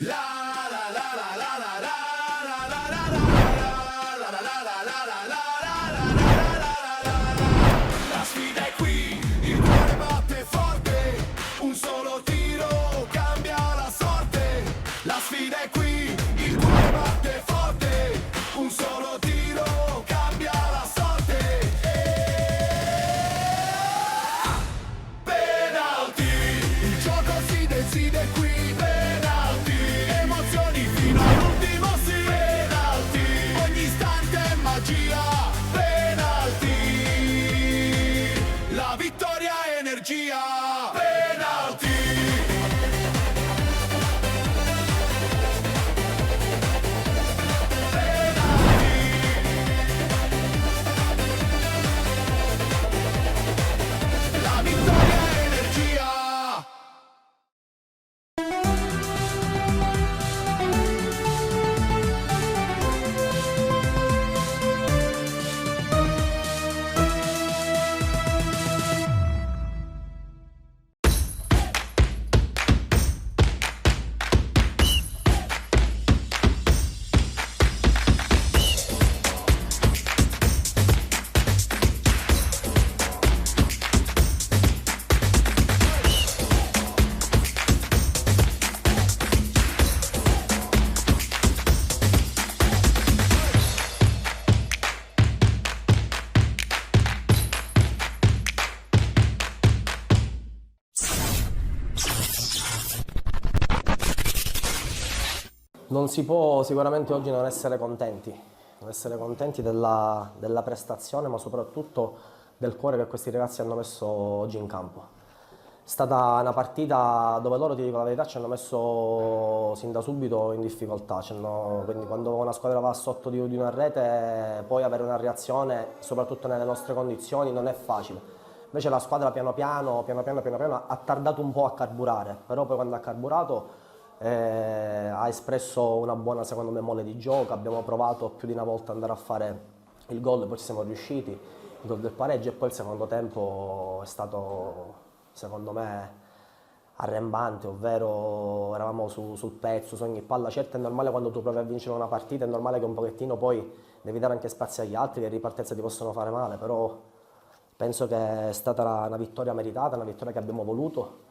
La sfida è qui, il cuore batte forte, un solo tiro cambia la sorte. La sfida è qui, il cuore batte forte, un solo tiro cambia la sorte. Penalty, il gioco si decide qui. Penalty, emozioni fino all'ultimo sì. Penalty, ogni istante è magia. Penalty, la vittoria è energia. Penalty. La vittoria è energia. Non si può sicuramente oggi non essere contenti della prestazione, ma soprattutto del cuore che questi ragazzi hanno messo oggi in campo. È stata una partita dove loro, ti dico la verità, ci hanno messo sin da subito in difficoltà. Quindi quando una squadra va sotto di una rete, poi avere una reazione, soprattutto nelle nostre condizioni, non è facile. Invece la squadra piano piano ha tardato un po' a carburare, però poi quando ha carburato ha espresso una buona, secondo me, mole di gioco. Abbiamo provato più di una volta ad andare a fare il gol, poi ci siamo riusciti, il gol del pareggio, e poi il secondo tempo è stato, secondo me, arrembante, ovvero eravamo sul pezzo, su ogni palla. Certo, è normale quando tu provi a vincere una partita, è normale che un pochettino poi devi dare anche spazio agli altri, che in ripartenza ti possono fare male, però penso che è stata una vittoria meritata, una vittoria che abbiamo voluto,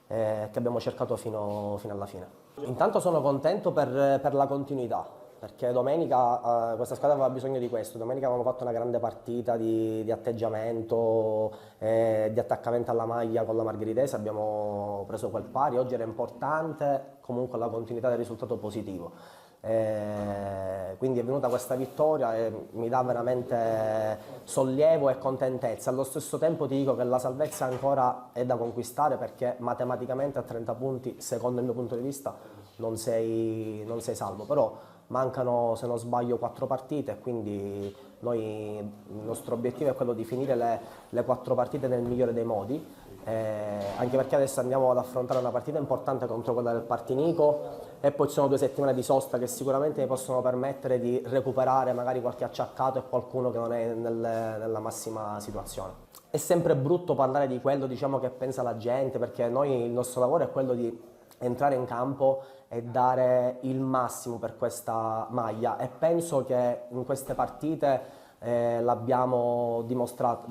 che abbiamo cercato fino alla fine. Intanto sono contento per la continuità, perché domenica questa squadra aveva bisogno di questo. Domenica avevamo fatto una grande partita di atteggiamento, di attaccamento alla maglia con la Margheritese, abbiamo preso quel pari. Oggi era importante comunque la continuità del risultato positivo. Quindi è venuta questa vittoria e mi dà veramente sollievo e contentezza. Allo stesso tempo ti dico che la salvezza ancora è da conquistare, perché matematicamente a 30 punti, secondo il mio punto di vista, non sei salvo, però mancano, se non sbaglio, 4 partite, e quindi il nostro obiettivo è quello di finire le 4 partite nel migliore dei modi. Anche perché adesso andiamo ad affrontare una partita importante contro quella del Partinico, e poi ci sono 2 settimane di sosta che sicuramente mi possono permettere di recuperare magari qualche acciaccato e qualcuno che non è nella massima situazione. È sempre brutto parlare di quello, diciamo, che pensa la gente, perché il nostro lavoro è quello di entrare in campo e dare il massimo per questa maglia, e penso che in queste partite l'abbiamo dimostrato,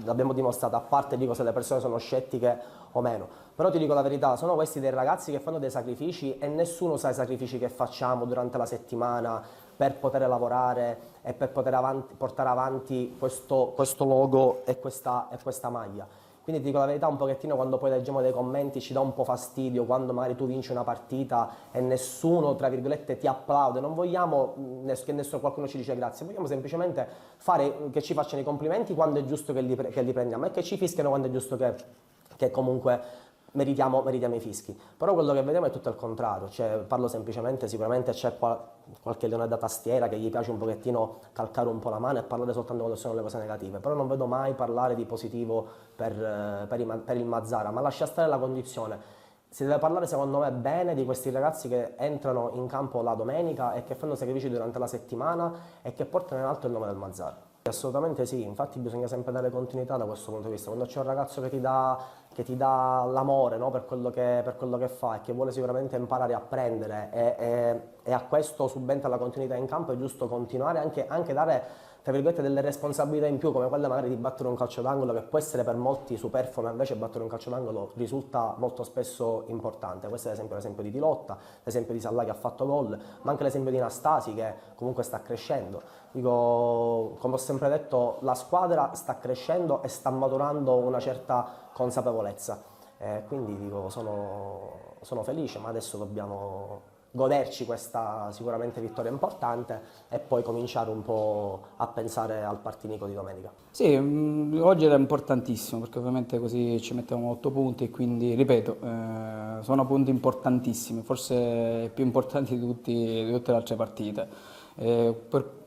a parte dico se le persone sono scettiche o meno. Però ti dico la verità, sono questi dei ragazzi che fanno dei sacrifici, e nessuno sa i sacrifici che facciamo durante la settimana per poter lavorare e per poter portare avanti questo logo e questa maglia. Quindi ti dico la verità, un pochettino quando poi leggiamo dei commenti ci dà un po' fastidio, quando magari tu vinci una partita e nessuno, tra virgolette, ti applaude. Non vogliamo che qualcuno ci dice grazie, vogliamo semplicemente fare che ci facciano i complimenti quando è giusto che li prendiamo, e che ci fischiano quando è giusto che comunque meritiamo i fischi. Però quello che vediamo è tutto il contrario, cioè parlo semplicemente, sicuramente c'è qualche leone da tastiera che gli piace un pochettino calcare un po' la mano e parlare soltanto quando sono le cose negative, però non vedo mai parlare di positivo per il Mazara, ma lascia stare la condizione. Si deve parlare, secondo me, bene di questi ragazzi che entrano in campo la domenica e che fanno sacrifici durante la settimana e che portano in alto il nome del Mazara. Assolutamente sì, infatti bisogna sempre dare continuità da questo punto di vista. Quando c'è un ragazzo che ti dà l'amore, no, per quello che fa e che vuole sicuramente imparare a prendere e a questo subentra la continuità in campo, è giusto continuare anche dare, tra virgolette, delle responsabilità in più, come quella magari di battere un calcio d'angolo, che può essere per molti superfluo, ma invece battere un calcio d'angolo risulta molto spesso importante. Questo è l'esempio di Tilotta, l'esempio di Sallà che ha fatto gol, ma anche l'esempio di Nastasi che comunque sta crescendo. Dico, come ho sempre detto, la squadra sta crescendo e sta maturando una certa consapevolezza. Quindi dico, sono felice, ma adesso dobbiamo goderci questa sicuramente vittoria importante e poi cominciare un po' a pensare al partinico di domenica. Sì, oggi era importantissimo perché ovviamente così ci mettiamo 8 punti e quindi, ripeto, sono punti importantissimi, forse più importanti di tutte le altre partite.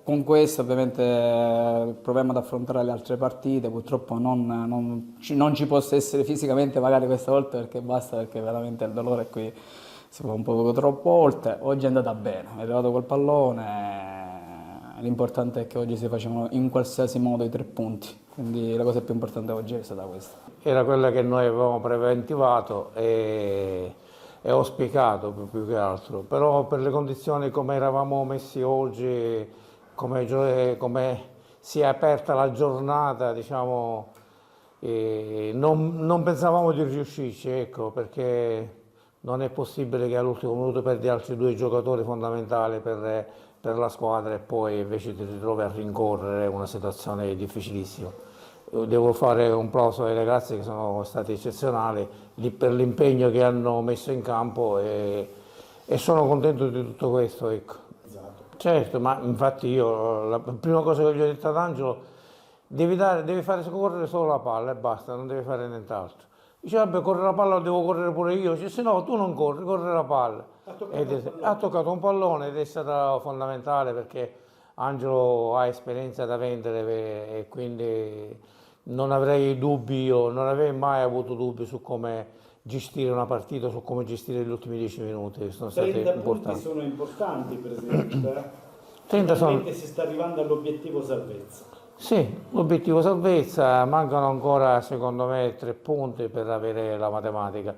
Con questo ovviamente proviamo ad affrontare le altre partite, purtroppo non ci possa essere fisicamente magari questa volta perché basta, perché veramente il dolore qui si fa un po' troppo oltre. Oggi è andata bene, è arrivato col pallone, l'importante è che oggi si facevano in qualsiasi modo i 3 punti, quindi la cosa più importante oggi è stata questa. Era quella che noi avevamo preventivato e auspicato più che altro, però per le condizioni come eravamo messi oggi, come si è aperta la giornata, diciamo, non pensavamo di riuscirci, ecco, perché non è possibile che all'ultimo minuto perdi altri 2 giocatori fondamentali per la squadra e poi invece ti ritrovi a rincorrere una situazione difficilissima. Devo fare un plauso ai ragazzi che sono stati eccezionali per l'impegno che hanno messo in campo e sono contento di tutto questo, ecco. Certo, ma infatti io la prima cosa che gli ho detto ad Angelo, devi fare correre solo la palla e basta, non devi fare nient'altro. Dice, vabbè, corre la palla, devo correre pure io. Dice, se no, tu non corri, corre la palla. Ha toccato un pallone ed è stata fondamentale perché Angelo ha esperienza da vendere e quindi non avrei dubbi, io non avrei mai avuto dubbi su come gestire una partita, su come gestire gli ultimi 10 minuti. Sono stati 30 importanti. punti sono importanti, Presidente. 30 sono... si sta arrivando all'obiettivo salvezza. Sì, l'obiettivo salvezza, mancano ancora secondo me 3 punti per avere la matematica,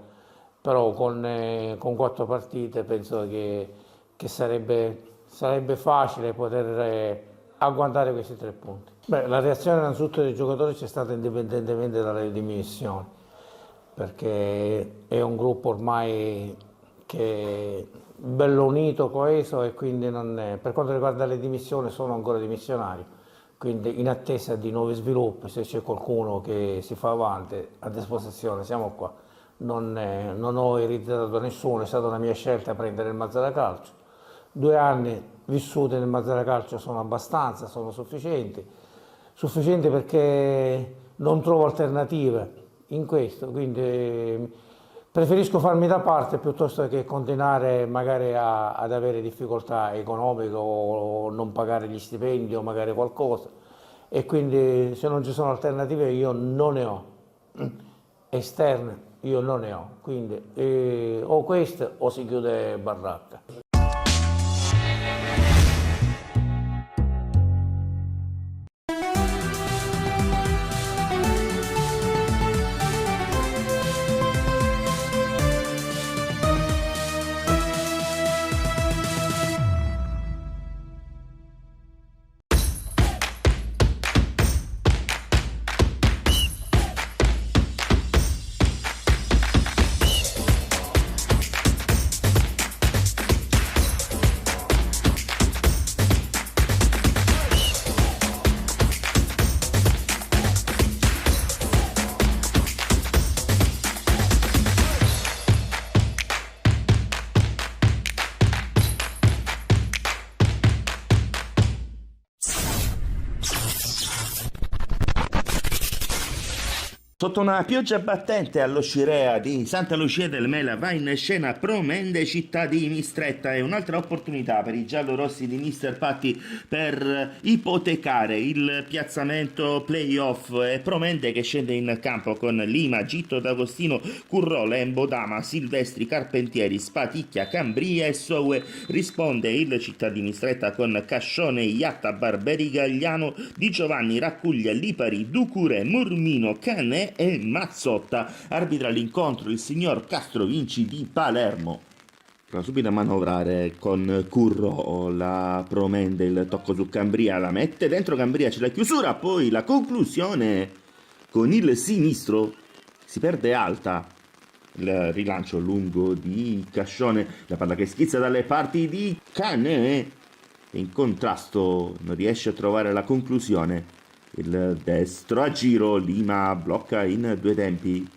però con 4 partite penso che sarebbe facile poter agguantare questi 3 punti. Beh, la reazione innanzitutto dei giocatori c'è stata indipendentemente dalle dimissioni, perché è un gruppo ormai che è bello unito, coeso e quindi per quanto riguarda le dimissioni sono ancora dimissionari. Quindi in attesa di nuovi sviluppi, se c'è qualcuno che si fa avanti, a disposizione, siamo qua. Non ho ereditato nessuno, è stata una mia scelta prendere il Mazzara Calcio. 2 anni vissuti nel Mazzara Calcio sono abbastanza, sono sufficienti perché non trovo alternative in questo, quindi preferisco farmi da parte piuttosto che continuare magari ad avere difficoltà economiche o non pagare gli stipendi o magari qualcosa e quindi se non ci sono alternative io non ne ho, esterne io non ne ho, quindi o queste o si chiude baracca. Sotto una pioggia battente allo Scirea di Santa Lucia del Mela va in scena Promende Città di Mistretta, e un'altra opportunità per i giallorossi di Mister Patti per ipotecare il piazzamento playoff. E Promende che scende in campo con Lima, Gitto D'Agostino, Currò, Lembo, Dama, Silvestri, Carpentieri, Spaticchia, Cambria e Soue. Risponde il Città di Mistretta con Cascione, Iatta, Barberi, Gagliano, Di Giovanni, Raccuglia, Lipari, Ducure, Murmino, Canè e Mazzotta. Arbitra l'incontro il signor Castrovinci di Palermo. Va subito a manovrare con Curro la Promende, il tocco su Cambria, la mette dentro Cambria, c'è la chiusura, poi la conclusione con il sinistro, si perde alta, il rilancio lungo di Cascione, la palla che schizza dalle parti di Canè, in contrasto non riesce a trovare la conclusione. Il destro a giro, Lima blocca in due tempi,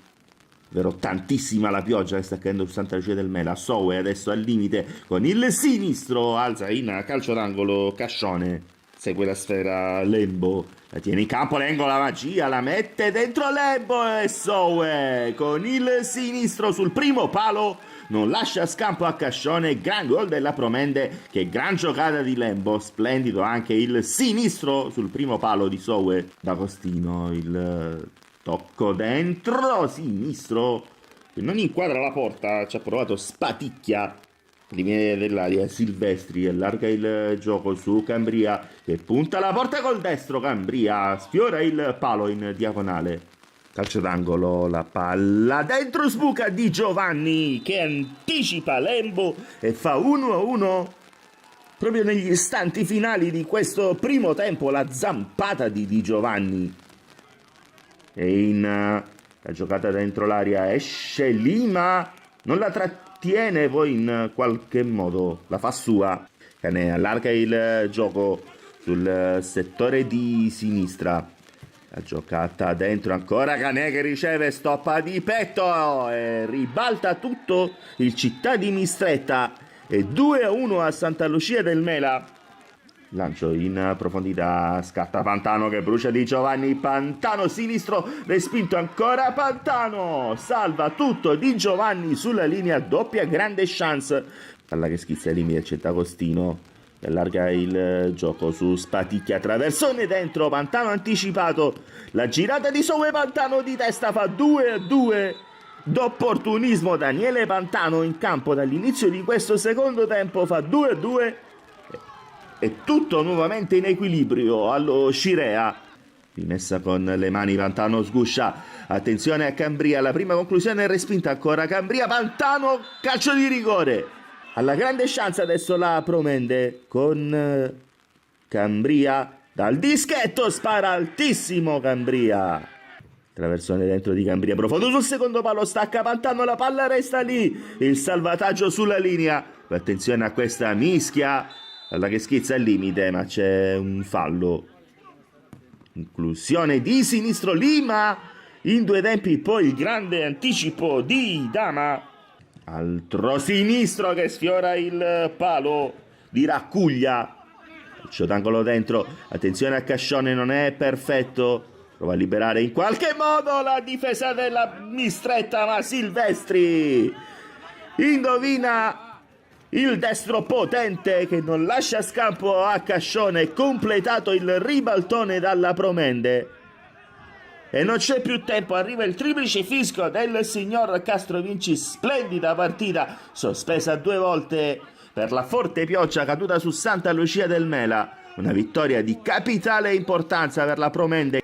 vero tantissima la pioggia che sta cadendo su Santa Lucia del Mela. Soue adesso al limite con il sinistro, alza in calcio d'angolo Cascione, segue la sfera Lembo, la tiene in campo, Lengo, la magia, la mette dentro Lembo e Soue con il sinistro sul primo palo non lascia scampo a Cascione. Gran gol della Promende, che gran giocata di Lembo, splendido anche il sinistro sul primo palo di Soue. D'Agostino, il tocco dentro sinistro che non inquadra la porta, ci ha provato Spaticchia, limite dell'aria, Silvestri allarga il gioco su Cambria che punta la porta col destro, Cambria sfiora il palo in diagonale. Calcio d'angolo, la palla dentro, sbuca Di Giovanni che anticipa Lembo e fa 1-1 proprio negli istanti finali di questo primo tempo. La zampata di Di Giovanni, e la giocata dentro l'aria esce Lima, non la trattiene, poi in qualche modo la fa sua. Canè allarga il gioco sul settore di sinistra, la giocata dentro ancora, Canè che riceve, stoppa di petto e ribalta tutto il Città di Mistretta, e 2-1 a Santa Lucia del Mela. Lancio in profondità, scatta Pantano che brucia Di Giovanni, Pantano sinistro, respinto ancora Pantano, salva tutto Di Giovanni sulla linea, doppia grande chance. Palla che schizza ai limiti, c'è D'Agostino, allarga il gioco su Spaticchia, traversone dentro, Pantano anticipato, la girata di Soue, Pantano di testa fa 2-2. D'opportunismo Daniele Pantano in campo dall'inizio di questo secondo tempo, fa 2-2 e tutto nuovamente in equilibrio allo Scirea. Rimessa con le mani, Pantano sguscia, attenzione a Cambria, la prima conclusione è respinta ancora Cambria, Pantano, calcio di rigore. Alla grande chance adesso la Promende con Cambria, dal dischetto spara altissimo Cambria, traversone dentro di Cambria, profondo sul secondo palo, stacca Pantano, la palla resta lì, il salvataggio sulla linea, attenzione a questa mischia, alla che schizza al limite ma c'è un fallo. Inclusione di sinistro Lima in due tempi, poi il grande anticipo di Dama, altro sinistro che sfiora il palo di Raccuglia, calcio d'angolo dentro, attenzione a Cascione, non è perfetto, prova a liberare in qualche modo la difesa della Mistretta, ma Silvestri indovina il destro potente che non lascia scampo a Cascione, completato il ribaltone dalla Promende. E non c'è più tempo, arriva il triplice fischio del signor Castrovinci, splendida partita, sospesa 2 volte per la forte pioggia caduta su Santa Lucia del Mela, una vittoria di capitale importanza per la Promende.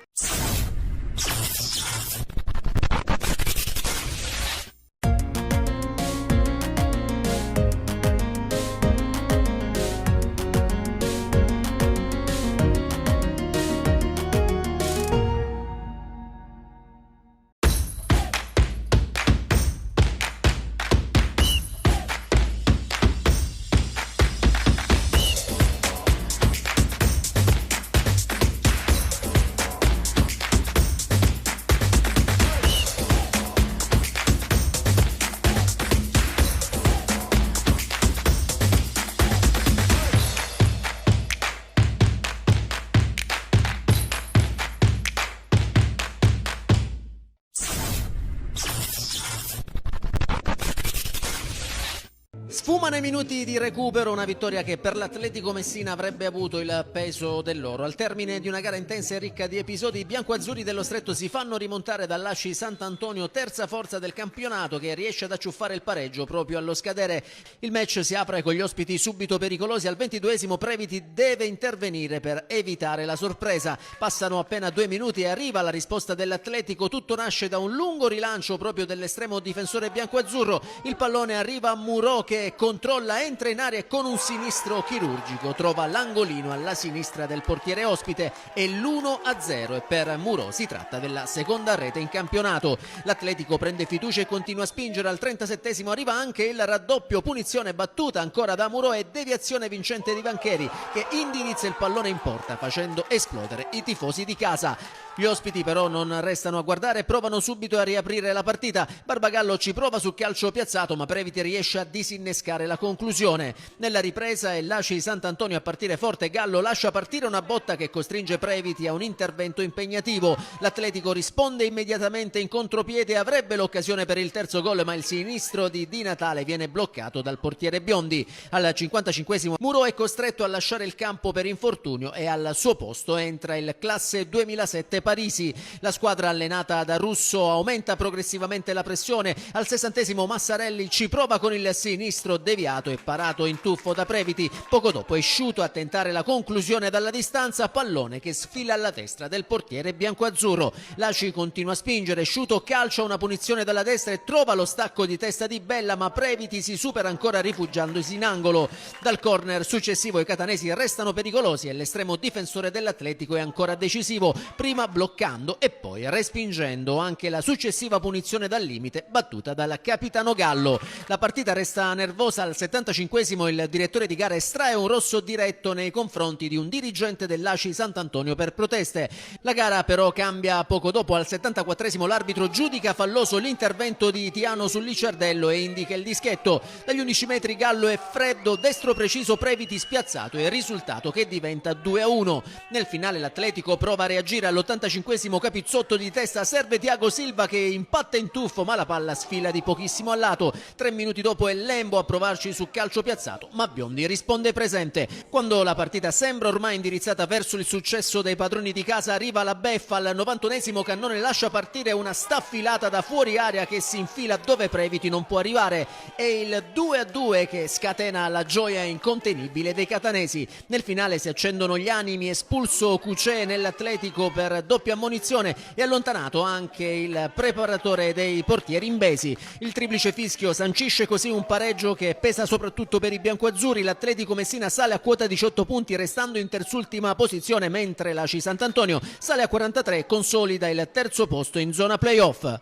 nei minuti di recupero una vittoria che per l'Atletico Messina avrebbe avuto il peso dell'oro. Al termine di una gara intensa e ricca di episodi, i biancoazzurri dello Stretto si fanno rimontare dall'Asci Sant'Antonio, terza forza del campionato, che riesce ad acciuffare il pareggio proprio allo scadere. Il match si apre con gli ospiti subito pericolosi. Al 22esimo Previti deve intervenire per evitare la sorpresa. Passano appena 2 minuti e arriva la risposta dell'Atletico. Tutto nasce da un lungo rilancio proprio dell'estremo difensore biancoazzurro. Il pallone arriva a Muro, che controlla, entra in area e con un sinistro chirurgico trova l'angolino alla sinistra del portiere ospite e l'1-0 e per Muro si tratta della seconda rete in campionato. L'Atletico prende fiducia e continua a spingere. Al 37esimo arriva anche il raddoppio, punizione battuta ancora da Muro e deviazione vincente di Bancheri, che indirizza il pallone in porta facendo esplodere i tifosi di casa. Gli ospiti però non restano a guardare e provano subito a riaprire la partita. Barbagallo ci prova su calcio piazzato, ma Previti riesce a disinnescare la conclusione. Nella ripresa è l'Asci Sant'Antonio a partire forte. Gallo lascia partire una botta che costringe Previti a un intervento impegnativo. L'Atletico risponde immediatamente in contropiede e avrebbe l'occasione per il terzo gol, ma il sinistro di Di Natale viene bloccato dal portiere Biondi. Al 55esimo Muro è costretto a lasciare il campo per infortunio e al suo posto entra il classe 2007 Parisi. La squadra allenata da Russo aumenta progressivamente la pressione. Al 60esimo Massarelli ci prova con il sinistro deviato e parato in tuffo da Previti. Poco dopo è Sciuto a tentare la conclusione dalla distanza, pallone che sfila alla destra del portiere biancoazzurro. L'Asci continua a spingere, Sciuto calcia una punizione dalla destra e trova lo stacco di testa di Bella, ma Previti si supera ancora rifugiandosi in angolo. Dal corner successivo i catanesi restano pericolosi e l'estremo difensore dell'Atletico è ancora decisivo, prima bloccando e poi respingendo anche la successiva punizione dal limite battuta dal capitano Gallo. La partita resta nervosa. Al 75esimo il direttore di gara estrae un rosso diretto nei confronti di un dirigente dell'Asci Sant'Antonio per proteste. La gara però cambia poco dopo. Al 74esimo l'arbitro giudica falloso l'intervento di Tiano sul Licciardello e indica il dischetto. Dagli 11 metri Gallo è freddo, destro preciso, Previti spiazzato e risultato che diventa 2-1. Nel finale l'Atletico prova a reagire. All'85esimo Capizzotto di testa serve Thiago Silva, che impatta in tuffo, ma la palla sfila di pochissimo a lato. 3 minuti dopo è Lembo a provarci su calcio piazzato, ma Biondi risponde presente. Quando la partita sembra ormai indirizzata verso il successo dei padroni di casa, arriva la beffa. Al 91esimo Cannone lascia partire una staffilata da fuori area che si infila dove Previti non può arrivare. È il 2-2 che scatena la gioia incontenibile dei catanesi. Nel finale si accendono gli animi, espulso Cucè nell'Atletico per doppia ammonizione e allontanato anche il preparatore dei portieri Imbesi. Il triplice fischio sancisce così un pareggio che pesa soprattutto per i biancoazzurri. L'Atletico Messina sale a quota 18 punti restando in terzultima posizione, mentre l'Asci Sant'Antonio sale a 43 e consolida il terzo posto in zona playoff.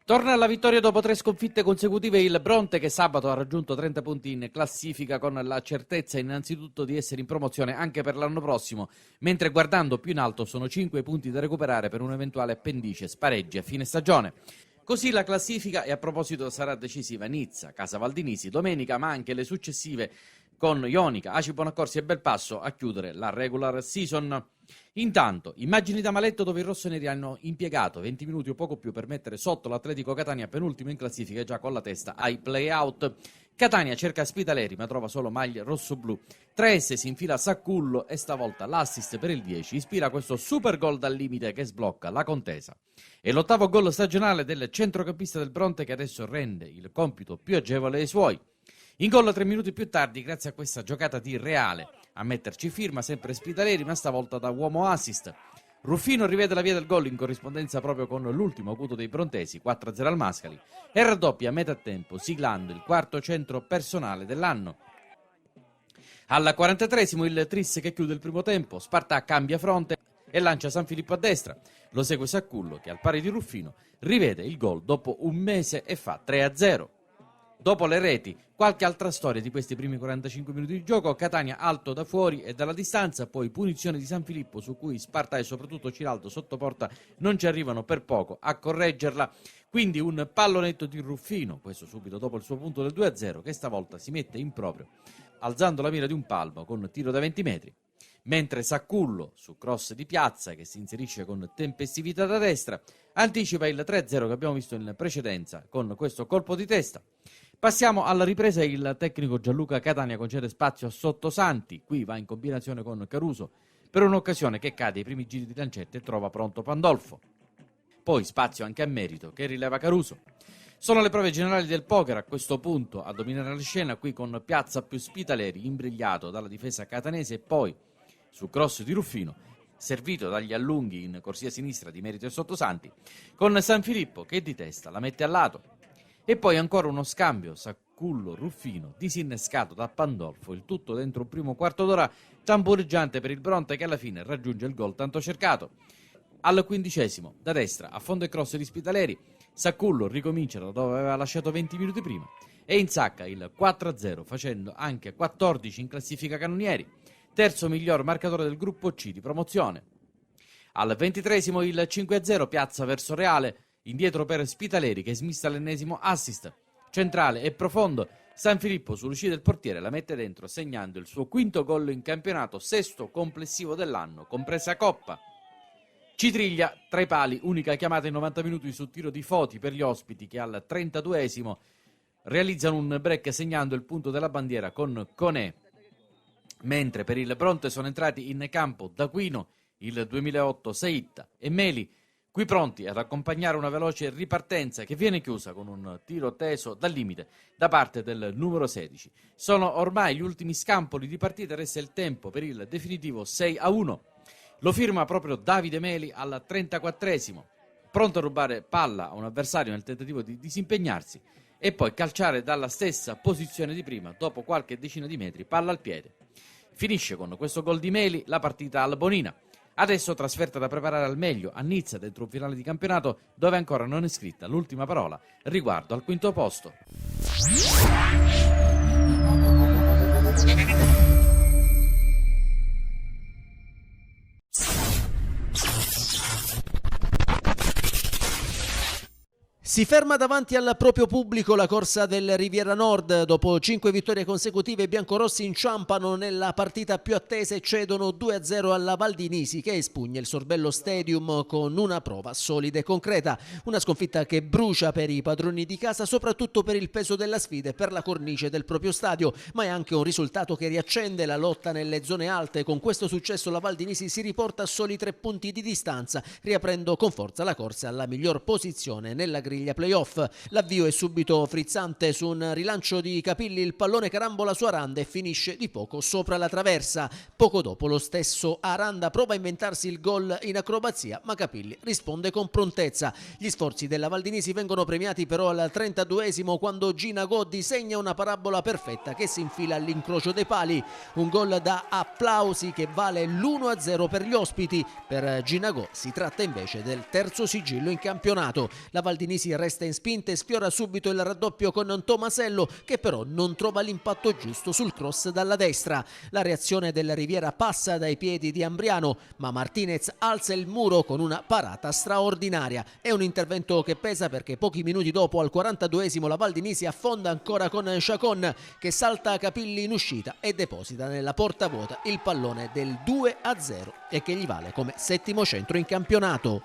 Torna alla vittoria dopo 3 sconfitte consecutive il Bronte, che sabato ha raggiunto 30 punti in classifica, con la certezza innanzitutto di essere in promozione anche per l'anno prossimo, mentre guardando più in alto sono 5 punti da recuperare per un eventuale appendice spareggi a fine stagione. Così la classifica, e a proposito sarà decisiva Nizza, Casa Valdinisi domenica, ma anche le successive con Ionica, Aci Bonaccorsi e Belpasso a chiudere la regular season. Intanto, immagini da Maletto, dove i rossoneri hanno impiegato 20 minuti o poco più per mettere sotto l'Atletico Catania, penultimo in classifica e già con la testa ai play-out. Catania cerca Spitaleri ma trova solo maglie rossoblù. Tresse si infila a Saccullo e stavolta l'assist per il 10 ispira questo super gol dal limite che sblocca la contesa. È l'8º gol stagionale del centrocampista del Bronte, che adesso rende il compito più agevole ai suoi. In gol 3 minuti più tardi, grazie a questa giocata di Reale. A metterci firma sempre Spitaleri, ma stavolta da uomo assist. Ruffino rivede la via del gol in corrispondenza proprio con l'ultimo acuto dei brontesi, 4-0 al Mascali, e raddoppia a metà tempo, siglando il quarto centro personale dell'anno. Al 43esimo il tris che chiude il primo tempo, Spartà cambia fronte e lancia San Filippo a destra. Lo segue Saccullo, che al pari di Ruffino rivede il gol dopo un mese e fa 3-0. Dopo le reti, qualche altra storia di questi primi 45 minuti di gioco. Catania alto da fuori e dalla distanza, poi punizione di San Filippo su cui Sparta e soprattutto Ciraldo sotto porta non ci arrivano per poco a correggerla. Quindi un pallonetto di Ruffino, questo subito dopo il suo punto del 2-0, che stavolta si mette in proprio, alzando la mira di un palmo con tiro da 20 metri. mentre Saccullo, su cross di Piazza, che si inserisce con tempestività da destra, anticipa il 3-0 che abbiamo visto in precedenza con questo colpo di testa. Passiamo alla ripresa, il tecnico Gianluca Catania concede spazio a Sottosanti, qui va in combinazione con Caruso per un'occasione che cade ai primi giri di lancetta e trova pronto Pandolfo. Poi spazio anche a Merito che rileva Caruso. Sono le prove generali del poker a questo punto a dominare la scena, qui con Piazza più Spitaleri imbrigliato dalla difesa catanese e poi su cross di Ruffino servito dagli allunghi in corsia sinistra di Merito e Sottosanti, con San Filippo che di testa la mette a lato. E poi ancora uno scambio Saccullo-Ruffino disinnescato da Pandolfo, il tutto dentro un primo quarto d'ora tamporeggiante per il Bronte che alla fine raggiunge il gol tanto cercato. Al 15° da destra a fondo e cross di Spitaleri, Saccullo ricomincia da dove aveva lasciato 20 minuti prima e insacca il 4-0 facendo anche 14 in classifica cannonieri, terzo miglior marcatore del gruppo C di promozione. Al 23° il 5-0 Piazza verso Reale, indietro per Spitaleri che smista l'ennesimo assist. Centrale e profondo, San Filippo sull'uscita del portiere la mette dentro segnando il suo quinto gol in campionato, sesto complessivo dell'anno, compresa Coppa. Citriglia tra i pali, unica chiamata in 90 minuti su tiro di Foti per gli ospiti che al 32° realizzano un break segnando il punto della bandiera con Conè. Mentre per il Bronte sono entrati in campo D'Aquino, il 2008 Seitta e Meli, qui pronti ad accompagnare una veloce ripartenza che viene chiusa con un tiro teso dal limite da parte del numero 16. Sono ormai gli ultimi scampoli di partita, resta il tempo per il definitivo 6-1. Lo firma proprio Davide Meli al 34°, pronto a rubare palla a un avversario nel tentativo di disimpegnarsi e poi calciare dalla stessa posizione di prima dopo qualche decina di metri, palla al piede. Finisce con questo gol di Meli la partita al Bonina. Adesso trasferta da preparare al meglio a Nizza dentro un finale di campionato dove ancora non è scritta l'ultima parola riguardo al quinto posto. Si ferma davanti al proprio pubblico la corsa del Riviera Nord. Dopo 5 vittorie consecutive i biancorossi inciampano nella partita più attesa e cedono 2-0 alla Valdinisi che espugna il Sorbello Stadium con una prova solida e concreta. Una sconfitta che brucia per i padroni di casa, soprattutto per il peso della sfida e per la cornice del proprio stadio, ma è anche un risultato che riaccende la lotta nelle zone alte. Con questo successo la Valdinisi si riporta a soli 3 punti di distanza, riaprendo con forza la corsa alla miglior posizione nella griglia playoff. L'avvio è subito frizzante su un rilancio di Capilli, il pallone carambola su Aranda e finisce di poco sopra la traversa. Poco dopo lo stesso Aranda prova a inventarsi il gol in acrobazia, ma Capilli risponde con prontezza. Gli sforzi della Valdinisi vengono premiati però al 32° quando Gina Goddi segna una parabola perfetta che si infila all'incrocio dei pali. Un gol da applausi che vale l'1-0 per gli ospiti. Per Gina Goddi si tratta invece del terzo sigillo in campionato. La Valdinisi resta in spinta e sfiora subito il raddoppio con Tomasello che però non trova l'impatto giusto sul cross dalla destra. La reazione del Riviera passa dai piedi di Ambriano, ma Martinez alza il muro con una parata straordinaria. È un intervento che pesa perché pochi minuti dopo al 42° la Valdinisi affonda ancora con Chacon che salta Capilli in uscita e deposita nella porta vuota il pallone del 2-0 e che gli vale come settimo centro in campionato.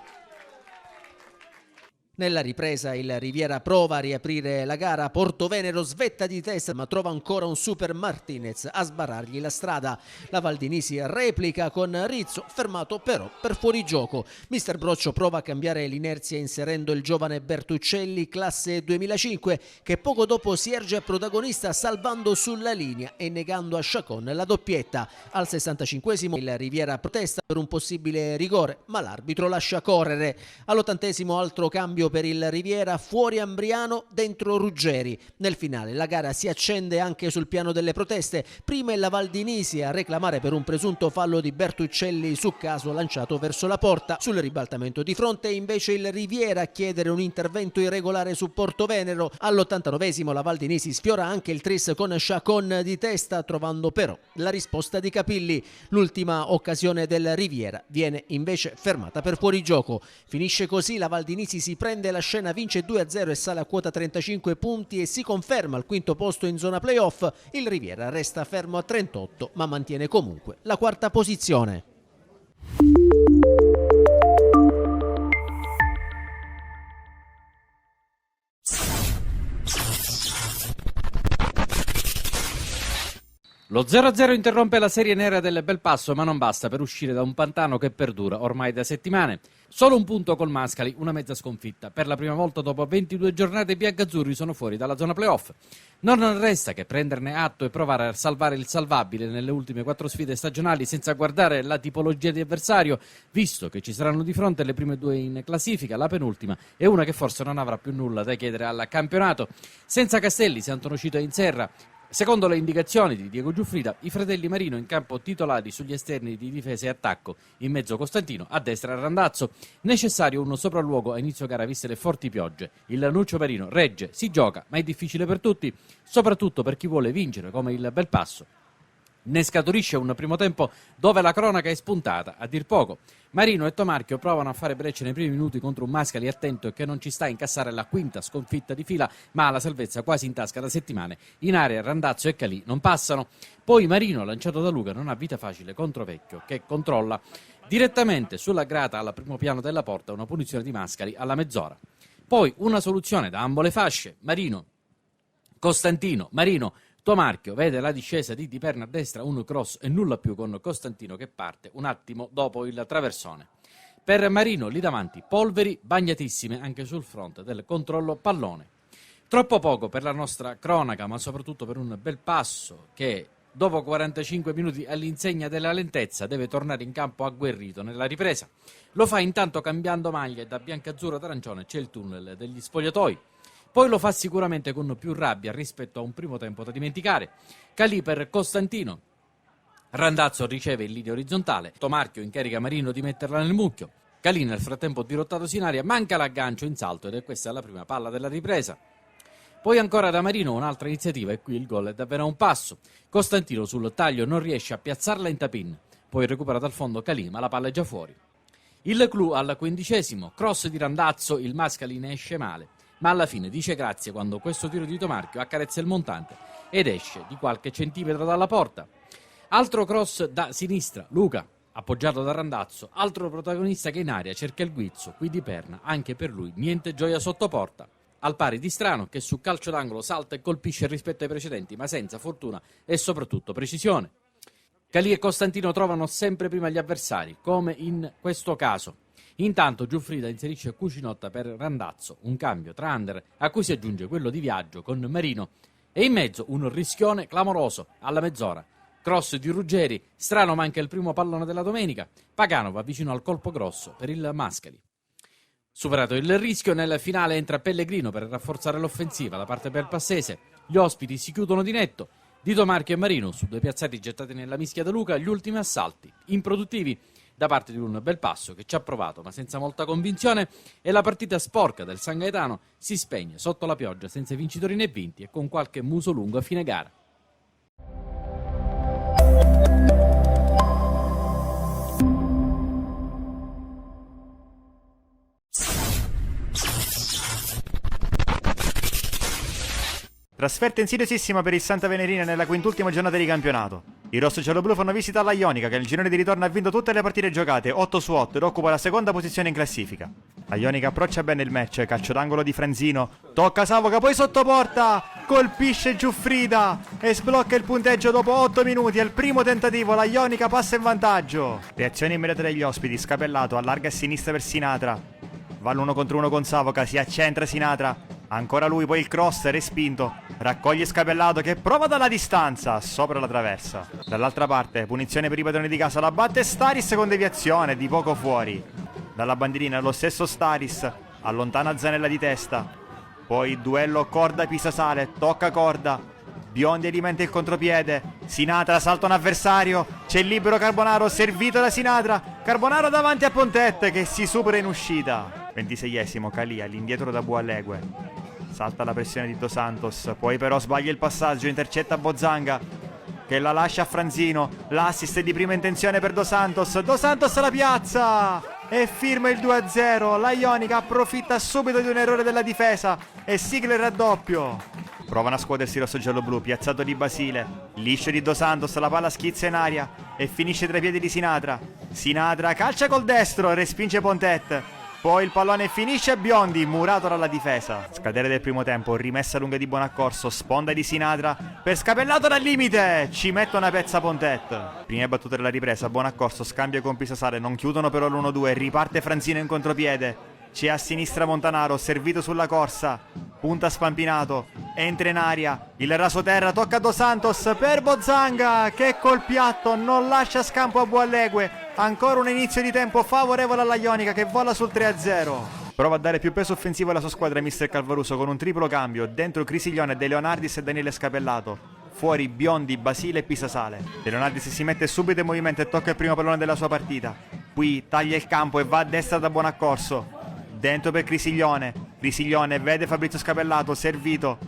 Nella ripresa il Riviera prova a riaprire la gara, Portovenero svetta di testa ma trova ancora un super Martinez a sbarrargli la strada. La Valdinisi replica con Rizzo, fermato però per fuorigioco. Mister Broccio prova a cambiare l'inerzia inserendo il giovane Bertuccelli classe 2005 che poco dopo si erge protagonista salvando sulla linea e negando a Chacon la doppietta. Al 65° il Riviera protesta per un possibile rigore ma l'arbitro lascia correre. All'80° altro cambio per il Riviera, fuori Ambriano, dentro Ruggeri. Nel finale la gara si accende anche sul piano delle proteste. Prima è la Valdinisi a reclamare per un presunto fallo di Bertuccelli su caso lanciato verso la porta. Sul ribaltamento di fronte invece il Riviera a chiedere un intervento irregolare su Portovenero. All'89° la Valdinisi sfiora anche il tris con Chacon di testa, trovando però la risposta di Capilli. L'ultima occasione del Riviera viene invece fermata per fuorigioco. Finisce così, la Valdinisi si prende riprende la scena, vince 2-0 e sale a quota 35 punti e si conferma al quinto posto in zona playoff. Il Riviera resta fermo a 38 ma mantiene comunque la quarta posizione. Lo 0-0 interrompe la serie nera del Belpasso, ma non basta per uscire da un pantano che perdura ormai da settimane. Solo un punto col Mascali, una mezza sconfitta. Per la prima volta dopo 22 giornate i biancazzurri sono fuori dalla zona playoff. Non resta che prenderne atto e provare a salvare il salvabile nelle ultime 4 sfide stagionali senza guardare la tipologia di avversario, visto che ci saranno di fronte le prime 2 in classifica, la penultima e una che forse non avrà più nulla da chiedere al campionato. Senza Castelli, Santonocito e Inserra. Secondo le indicazioni di Diego Giuffrida, i fratelli Marino in campo titolari sugli esterni di difesa e attacco, in mezzo Costantino, a destra Randazzo. Necessario un sopralluogo a inizio gara viste le forti piogge. Il Nuccio Marino regge, si gioca, ma è difficile per tutti, soprattutto per chi vuole vincere come il Belpasso. Ne scaturisce un primo tempo dove la cronaca è spuntata, a dir poco. Marino e Tomarchio provano a fare brecce nei primi minuti contro un Mascali attento e che non ci sta a incassare la quinta sconfitta di fila, ma ha la salvezza quasi in tasca da settimane. In area Randazzo e Calì non passano. Poi Marino, lanciato da Luca, non ha vita facile contro Vecchio, che controlla direttamente sulla grata al primo piano della porta una punizione di Mascali alla mezz'ora. Poi una soluzione da ambo le fasce, Marino, Costantino, Marino, Tomarchio vede la discesa di Perna a destra, un cross e nulla più con Costantino che parte un attimo dopo il traversone. Per Marino lì davanti polveri bagnatissime anche sul fronte del controllo pallone. Troppo poco per la nostra cronaca, ma soprattutto per un Belpasso che dopo 45 minuti all'insegna della lentezza deve tornare in campo agguerrito nella ripresa. Lo fa intanto cambiando maglia e da biancazzurro ad arancione c'è il tunnel degli spogliatoi. Poi lo fa sicuramente con più rabbia rispetto a un primo tempo da dimenticare. Calì per Costantino. Randazzo riceve in linea orizzontale. Tomarchio incarica Marino di metterla nel mucchio. Calì nel frattempo dirottatosi in aria manca l'aggancio in salto ed è questa la prima palla della ripresa. Poi ancora da Marino un'altra iniziativa e qui il gol è davvero a un passo. Costantino sul taglio non riesce a piazzarla in tapin. Poi recupera dal fondo Calì ma la palla è già fuori. Il clou al 15°, cross di Randazzo, il Mascali ne esce male. Ma alla fine dice grazie quando questo tiro di Tomarchio accarezza il montante ed esce di qualche centimetro dalla porta. Altro cross da sinistra, Luca, appoggiato da Randazzo, altro protagonista che in aria cerca il guizzo, qui di Perna, anche per lui niente gioia sotto porta. Al pari di Strano che su calcio d'angolo salta e colpisce rispetto ai precedenti, ma senza fortuna e soprattutto precisione. Calì e Costantino trovano sempre prima gli avversari, come in questo caso. Intanto Giuffrida inserisce Cucinotta per Randazzo, un cambio tra under a cui si aggiunge quello di Viaggio con Marino e in mezzo un rischione clamoroso alla mezz'ora. Cross di Ruggeri, Strano manca il primo pallone della domenica, Pagano va vicino al colpo grosso per il Mascali. Superato il rischio, nel finale entra Pellegrino per rafforzare l'offensiva da parte belpassese, gli ospiti si chiudono di netto, Di Tomarchio e Marino su 2 piazzati gettati nella mischia da Luca, gli ultimi assalti, improduttivi, da parte di un Belpasso che ci ha provato ma senza molta convinzione e la partita sporca del San Gaetano si spegne sotto la pioggia senza vincitori né vinti e con qualche muso lungo a fine gara. Trasferta insidiosissima per il Santa Venerina nella quintultima giornata di campionato. I rosso-gialloblu fanno visita alla Ionica che nel girone di ritorno ha vinto tutte le partite giocate 8 su 8 ed occupa la seconda posizione in classifica. La Ionica approccia bene il match, calcio d'angolo di Franzino, tocca Savoca, poi sotto porta, colpisce Giuffrida e sblocca il punteggio dopo 8 minuti. Al primo tentativo la Ionica passa in vantaggio. Reazione immediata degli ospiti, Scapellato allarga a sinistra per Sinatra. Va l'1 contro 1 con Savoca, si accentra Sinatra. Ancora lui, poi il cross, respinto. Raccoglie Scapellato che prova dalla distanza, sopra la traversa. Dall'altra parte, punizione per i padroni di casa, la batte Staris con deviazione, di poco fuori. Dalla bandierina lo stesso Staris, allontana Zanella di testa. Poi duello Corda-Pisasale, tocca Corda. Biondi alimenta il contropiede. Sinatra salta un avversario. C'è il libero Carbonaro servito da Sinatra. Carbonaro davanti a Pontette che si supera in uscita. 26esimo, Calì all'indietro da Bualegue. Salta la pressione di Dos Santos, poi però sbaglia il passaggio, intercetta Bozzanga che la lascia a Franzino. L'assist è di prima intenzione per Dos Santos la piazza e firma il 2-0. La Ionica approfitta subito di un errore della difesa e sigla il raddoppio. Provano a scuotersi rosso giallo-blu, piazzato di Basile, liscio di Dos Santos, la palla schizza in aria e finisce tra i piedi di Sinatra. Sinatra calcia col destro, respinge Pontet. Poi il pallone finisce a Biondi, murato dalla difesa. Scadere del primo tempo, rimessa lunga di Bonaccorso, sponda di Sinatra per Scapellato dal limite, ci mette una pezza Pontet. Prime battute della ripresa, Bonaccorso scambia con Pisasale, non chiudono però l'1-2, riparte Franzino in contropiede. C'è a sinistra Montanaro, servito sulla corsa, punta Spampinato, entra in aria, il rasoterra tocca a Dos Santos per Bozanga che col piatto non lascia scampo a Buallegue. Ancora un inizio di tempo favorevole alla Ionica che vola sul 3-0. Prova a dare più peso offensivo alla sua squadra mister Calvaruso con un triplo cambio, dentro Crisiglione, De Leonardis e Daniele Scapellato, fuori Biondi, Basile e Pisasale. De Leonardis si mette subito in movimento e tocca il primo pallone della sua partita. Qui taglia il campo e va a destra da Bonaccorso. Dentro per Crisiglione, Crisiglione vede Fabrizio Scapellato, servito,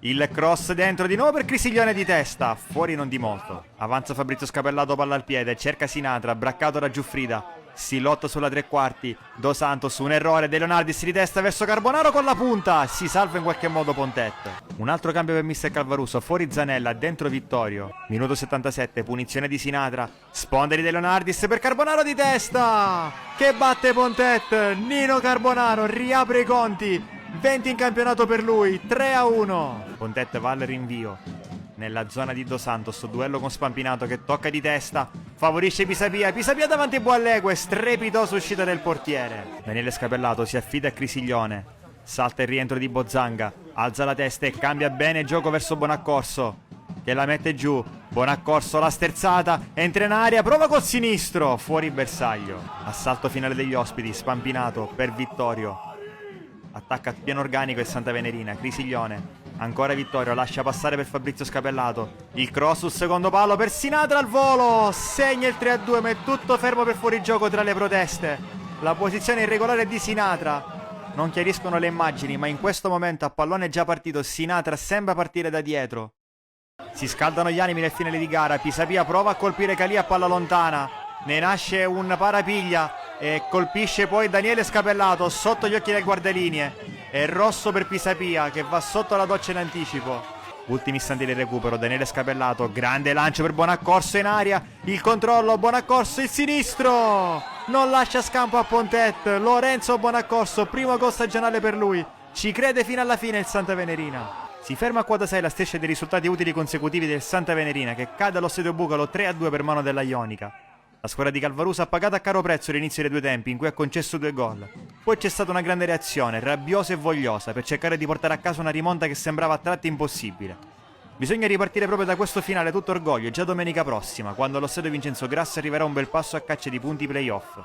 il cross dentro di nuovo per Crisiglione di testa, fuori non di molto. Avanza Fabrizio Scapellato, palla al piede, cerca Sinatra, braccato da Giuffrida, si lotta sulla tre quarti, Dos Santos, un errore, De Leonardis di testa verso Carbonaro con la punta, si salva in qualche modo Pontet. Un altro cambio per mister Calvaruso, fuori Zanella, dentro Vittorio, minuto 77, punizione di Sinatra, sponda di De Leonardis per Carbonaro di testa, che batte Pontet, Nino Carbonaro riapre i conti, 20 in campionato per lui, 3-1. Pontet va al rinvio nella zona di Dos Santos, duello con Spampinato che tocca di testa, favorisce Pisapia, Pisapia davanti a Buallegue, strepitosa uscita del portiere. Daniele Scapellato si affida a Crisiglione, salta il rientro di Bozanga, alza la testa e cambia bene gioco verso Bonaccorso che la mette giù. Bonaccorso la sterzata, entra in aria, prova col sinistro, fuori bersaglio. Assalto finale degli ospiti, Spampinato per Vittorio, attacca a pieno organico il Santa Venerina, Crisiglione, ancora Vittorio, lascia passare per Fabrizio Scapellato, il cross sul secondo palo per Sinatra al volo, segna il 3-2 ma è tutto fermo per fuorigioco tra le proteste. La posizione irregolare di Sinatra, non chiariscono le immagini ma in questo momento a pallone già partito Sinatra sembra partire da dietro. Si scaldano gli animi nel finale di gara, Pisapia prova a colpire Calì a palla lontana, ne nasce un parapiglia e colpisce poi Daniele Scapellato sotto gli occhi del guardalinee. È rosso per Pisapia che va sotto la doccia in anticipo. Ultimi istanti del recupero, Daniele Scapellato, grande lancio per Bonaccorso in aria, il controllo, Bonaccorso il sinistro, non lascia scampo a Pontet, Lorenzo Bonaccorso, primo gol stagionale per lui, ci crede fino alla fine il Santa Venerina. Si ferma a quota 6 la striscia dei risultati utili consecutivi del Santa Venerina che cade allo Stadio Bucalo 3-2 per mano della Ionica. La squadra di Calvaruso ha pagato a caro prezzo l'inizio dei due tempi in cui ha concesso 2 gol. Poi c'è stata una grande reazione, rabbiosa e vogliosa, per cercare di portare a casa una rimonta che sembrava a tratti impossibile. Bisogna ripartire proprio da questo finale tutto orgoglio già domenica prossima, quando allo stadio Vincenzo Grassi arriverà un bel passo a caccia di punti play-off.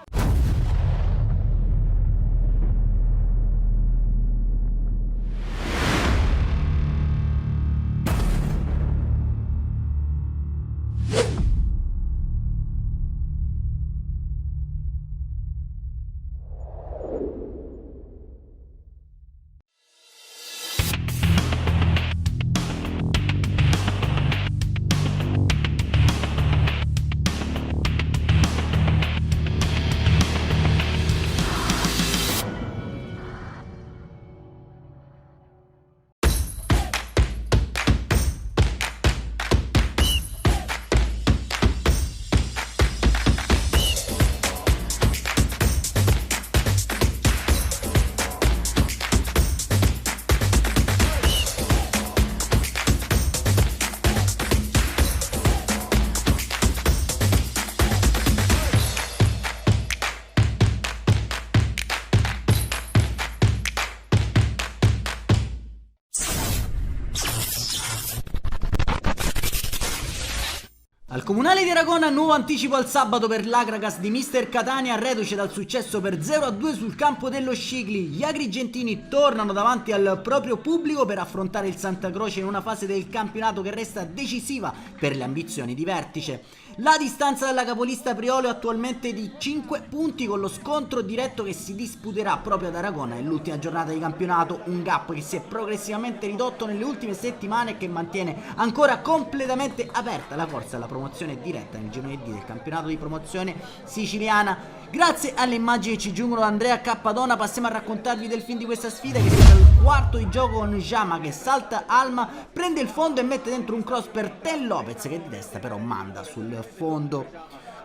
Al Comunale di Aragona nuovo anticipo al sabato per l'Agragas di mister Catania, reduce dal successo per 0-2 sul campo dello Scicli. Gli agrigentini tornano davanti al proprio pubblico per affrontare il Santa Croce in una fase del campionato che resta decisiva per le ambizioni di vertice. La distanza dalla capolista Priolo è attualmente di 5 punti, con lo scontro diretto che si disputerà proprio ad Aragona nell'ultima giornata di campionato, un gap che si è progressivamente ridotto nelle ultime settimane e che mantiene ancora completamente aperta la corsa alla promozione diretta nel girone D del campionato di promozione siciliana. Grazie alle immagini che ci giungono da Andrea Cappadona passiamo a raccontarvi del film di questa sfida, che sia il quarto di gioco con Jama che salta Alma, prende il fondo e mette dentro un cross per Ten Lopez che di testa però manda sul fondo.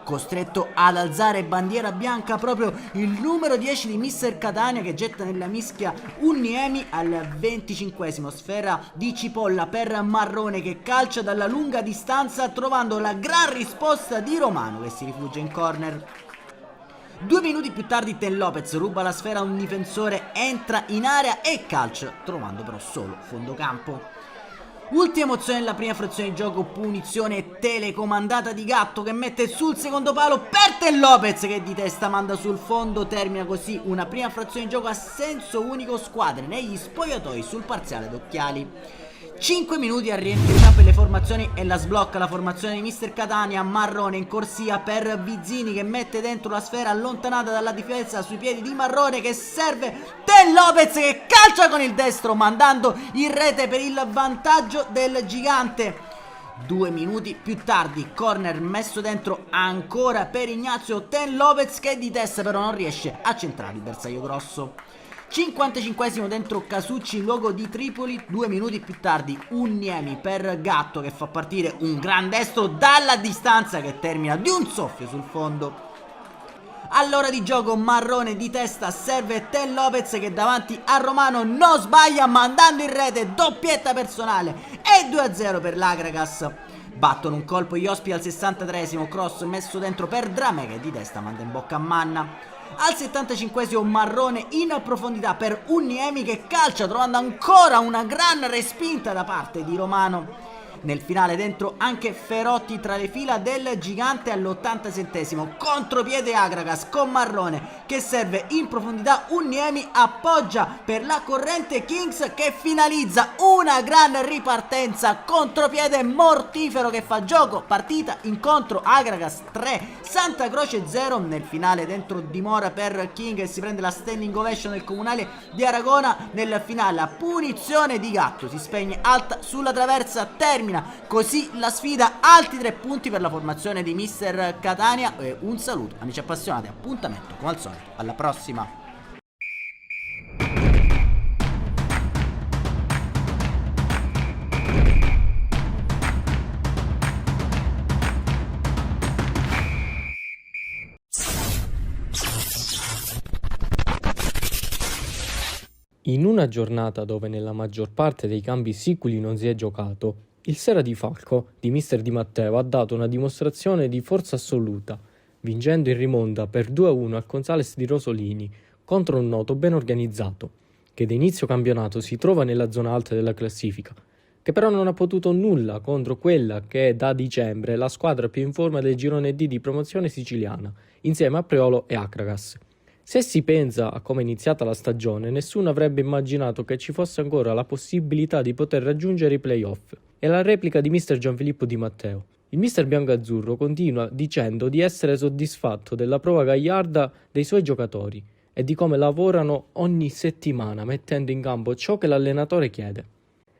Costretto ad alzare bandiera bianca proprio il numero 10 di Mister Catania, che getta nella mischia Unniemi al 25esimo, sfera di cipolla per Marrone che calcia dalla lunga distanza trovando la gran risposta di Romano che si rifugia in corner. 2 minuti più tardi Ten Lopez ruba la sfera a un difensore, entra in area e calcia, trovando però solo fondo campo. Ultima emozione nella prima frazione di gioco, punizione telecomandata di Gatto che mette sul secondo palo per Ten Lopez che di testa manda sul fondo. Termina così una prima frazione di gioco a senso unico, squadre negli spogliatoi sul parziale d'occhiali. 5 minuti al rientro in campo per le formazioni e la sblocca la formazione di Mister Catania. Marrone in corsia per Vizzini che mette dentro la sfera allontanata dalla difesa sui piedi di Marrone che serve Ten Lopez che calcia con il destro mandando in rete per il vantaggio del gigante. 2 minuti più tardi corner messo dentro ancora per Ignazio Ten Lopez che di testa però non riesce a centrare il bersaglio grosso. 55esimo dentro Casucci in luogo di Tripoli. 2 minuti più tardi Unniemi per Gatto che fa partire un gran destro dalla distanza che termina di un soffio sul fondo. All'ora di gioco Marrone di testa serve Ten Lopez che davanti a Romano non sbaglia mandando in rete doppietta personale e 2-0 per l'Agragas. Battono un colpo gli ospiti al 63esimo, cross messo dentro per Drame che di testa manda in bocca a Manna. Al 75esimo Marrone in profondità per Unniemi che calcia trovando ancora una gran respinta da parte di Romano. Nel finale dentro anche Ferotti tra le fila del gigante all'87esimo, contropiede Agragas con Marrone che serve in profondità Unniemi, appoggia per la corrente Kings che finalizza una gran ripartenza, contropiede mortifero che fa gioco, partita, incontro, Agragas 3, Santa Croce 0. Nel finale dentro dimora per King e si prende la standing ovation del comunale di Aragona. Nel finale la punizione di Gatto si spegne alta sulla traversa, termina così la sfida, altri 3 punti per la formazione di Mister Catania. E un saluto amici appassionati, appuntamento come al solito alla prossima. In una giornata dove nella maggior parte dei campi siculi non si è giocato, il Sera di Falco di Mister Di Matteo ha dato una dimostrazione di forza assoluta, vincendo in rimonta per 2-1 al Gonzales di Rosolini contro un noto ben organizzato, che da inizio campionato si trova nella zona alta della classifica, che però non ha potuto nulla contro quella che è da dicembre la squadra più in forma del girone D di promozione siciliana, insieme a Priolo e Akragas. Se si pensa a come è iniziata la stagione, nessuno avrebbe immaginato che ci fosse ancora la possibilità di poter raggiungere i play-off. È la replica di Mister Gianfilippo Di Matteo. Il mister biancazzurro continua dicendo di essere soddisfatto della prova gagliarda dei suoi giocatori e di come lavorano ogni settimana mettendo in campo ciò che l'allenatore chiede.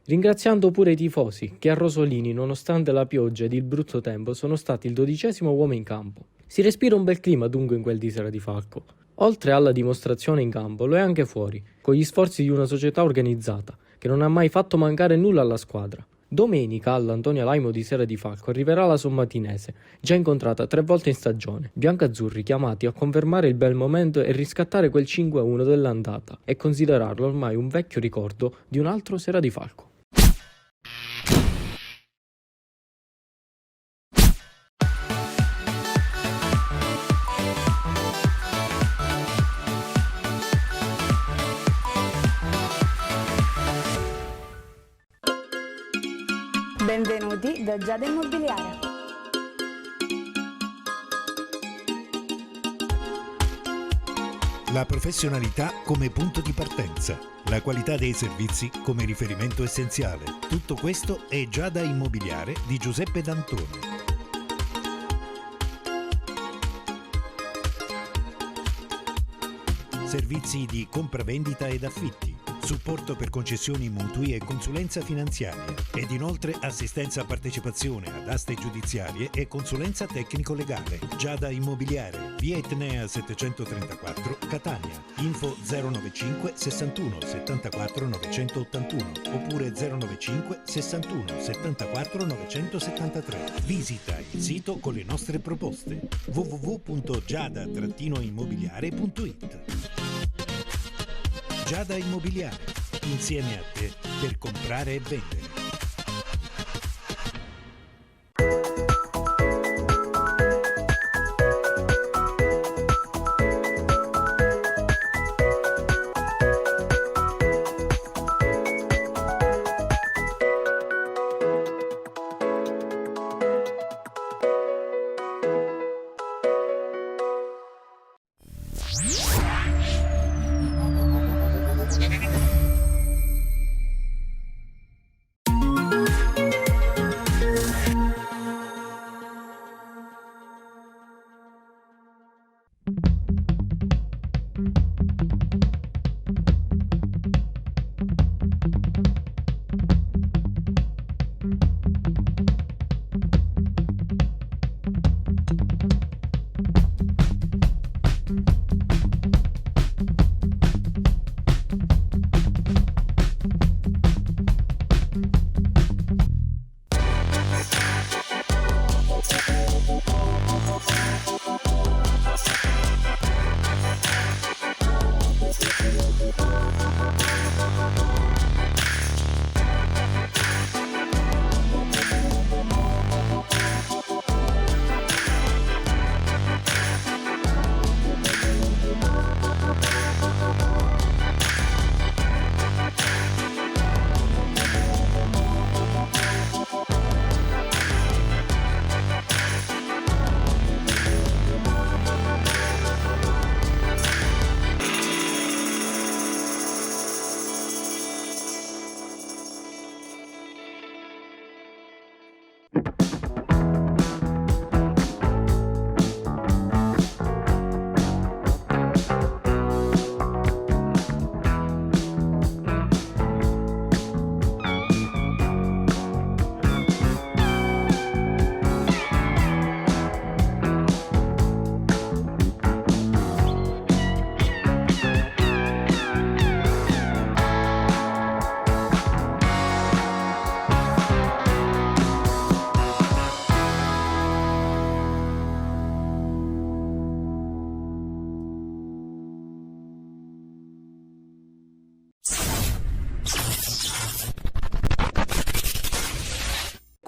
Ringraziando pure i tifosi che a Rosolini, nonostante la pioggia ed il brutto tempo, sono stati il 12° uomo in campo. Si respira un bel clima dunque in quel di Sera di Falco. Oltre alla dimostrazione in campo, lo è anche fuori, con gli sforzi di una società organizzata, che non ha mai fatto mancare nulla alla squadra. Domenica all'Antonia Laimo di Sera di Falco arriverà la sommatinese, già incontrata 3 volte in stagione. Biancazzurri chiamati a confermare il bel momento e riscattare quel 5-1 dell'andata e considerarlo ormai un vecchio ricordo di un altro Sera di Falco. Benvenuti da Giada Immobiliare. La professionalità come punto di partenza, la qualità dei servizi come riferimento essenziale. Tutto questo è Giada Immobiliare di Giuseppe D'Antoni. servizi di compravendita ed affitti, supporto per concessioni mutui e consulenza finanziaria ed inoltre assistenza a partecipazione ad aste giudiziarie e consulenza tecnico-legale. Giada Immobiliare, via Etnea 734, Catania. Info 095 61 74 981 oppure 095 61 74 973. Visita il sito con le nostre proposte www.giada-immobiliare.it. Giada Immobiliare, insieme a te per comprare e vendere.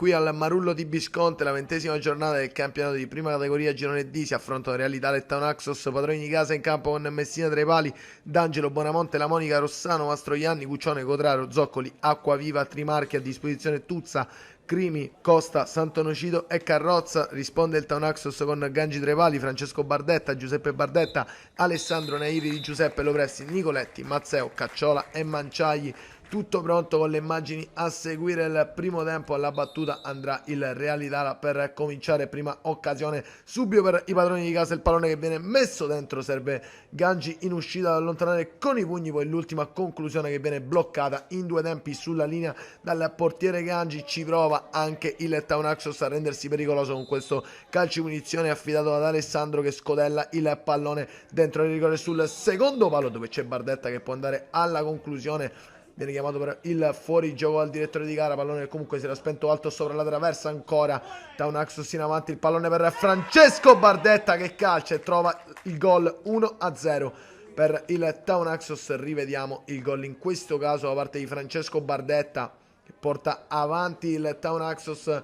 Qui al Marullo di Bisconte, la 20ª giornata del campionato di prima categoria girone D, si affrontano Realità e Town Axos, padroni di casa in campo con Messina tra i pali, D'Angelo, Bonamonte, La Monica, Rossano, Mastroianni, Cuccione, Cotraro, Zoccoli, Acquaviva, Trimarchi, a disposizione Tuzza, Crimi, Costa, Sant'Onofrio e Carrozza. Risponde il Town Axos con Gangi Trepali, Francesco Bardetta, Giuseppe Bardetta, Alessandro Nairi di Giuseppe Lopresti, Nicoletti, Mazzeo, Cacciola e Manciagli. Tutto pronto con le immagini a seguire il primo tempo. Alla battuta andrà il Realità per cominciare. Prima occasione subito per i padroni di casa, il pallone che viene messo dentro, serve Gangi in uscita ad allontanare con i pugni, poi l'ultima conclusione che viene bloccata in due tempi sulla linea dal portiere Gangi. Ci prova anche il Town Axos a rendersi pericoloso con questo calcio di punizione affidato ad Alessandro, che scodella il pallone dentro il rigore sul secondo palo, dove c'è Bardetta che può andare alla conclusione. Viene chiamato per il fuorigioco al direttore di gara, pallone che comunque si era spento alto sopra la traversa. Ancora Town Axos in avanti, il pallone per Francesco Bardetta che calcia e trova il gol 1-0 per il Town Axos. Rivediamo il gol in questo caso da parte di Francesco Bardetta, che porta avanti il Town Axos.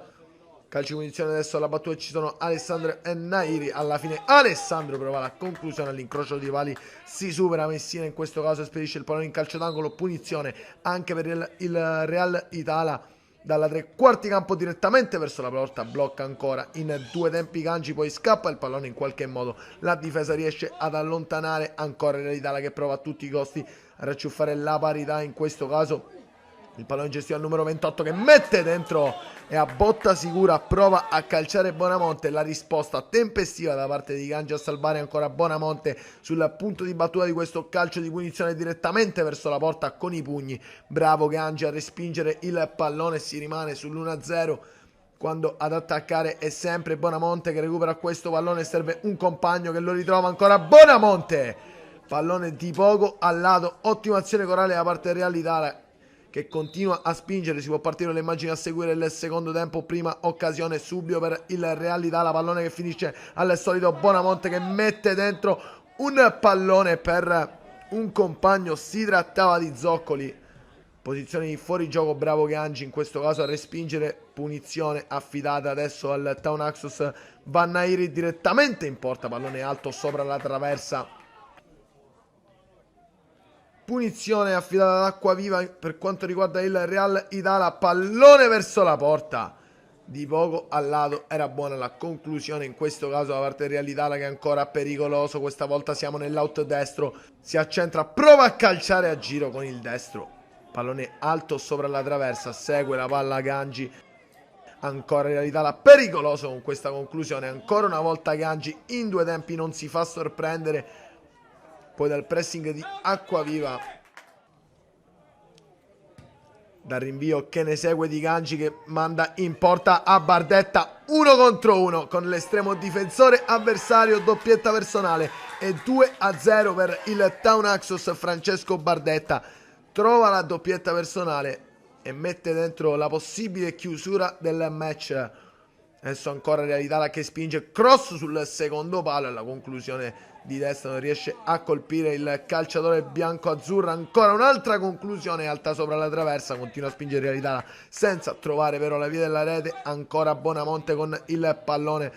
Calcio di punizione adesso alla battuta, ci sono Alessandro e Nairi. Alla fine Alessandro prova la conclusione, all'incrocio di pali si supera Messina, in questo caso spedisce il pallone in calcio d'angolo. Punizione anche per il Real Itala dalla tre quarti campo direttamente verso la porta, blocca ancora in due tempi Gangi, poi scappa il pallone, in qualche modo la difesa riesce ad allontanare. Ancora il Real Itala che prova a tutti i costi a racciuffare la parità, in questo caso Il pallone gestito al numero 28 che mette dentro e a botta sicura prova a calciare Bonamonte. La risposta tempestiva da parte di Gangi a salvare ancora Bonamonte sul punto di battuta di questo calcio di punizione direttamente verso la porta con i pugni. Bravo Gangi a respingere il pallone, si rimane sull'1-0 quando ad attaccare è sempre Bonamonte che recupera questo pallone. Serve un compagno che lo ritrova ancora Bonamonte. Pallone di poco al lato, ottima azione corale da parte del Real Italia che continua a spingere. Si può partire le immagini a seguire il secondo tempo. Prima occasione subito per il Real Italia, pallone che finisce al solito Bonamonte che mette dentro un pallone per un compagno. Si trattava di Zoccoli, posizione di fuorigioco. Bravo Gangi in questo caso a respingere. Punizione affidata adesso al Town Axos. Vannairi direttamente in porta, pallone alto sopra la traversa. Punizione affidata ad Acquaviva per quanto riguarda il Real Italia, pallone verso la porta, di poco al lato. Era buona la conclusione in questo caso da parte del Real Italia che è ancora pericoloso. Questa volta siamo nell'out destro, si accentra, prova a calciare a giro con il destro, pallone alto sopra la traversa, segue la palla Gangi. Ancora Real Italia pericoloso con questa conclusione, ancora una volta Gangi in due tempi non si fa sorprendere. Poi dal pressing di Acquaviva, dal rinvio che ne segue di Gangi che manda in porta a Bardetta, 1 contro 1 con l'estremo difensore avversario, doppietta personale e 2-0 per il Town Axos. Francesco Bardetta trova la doppietta personale e mette dentro la possibile chiusura del match. Adesso ancora Real Italia che spinge, cross sul secondo palo e la conclusione di destra non riesce a colpire il calciatore bianco-azzurro. Ancora un'altra conclusione alta sopra la traversa, continua a spingere Real Italia senza trovare però la via della rete. Ancora Bonamonte con il pallone,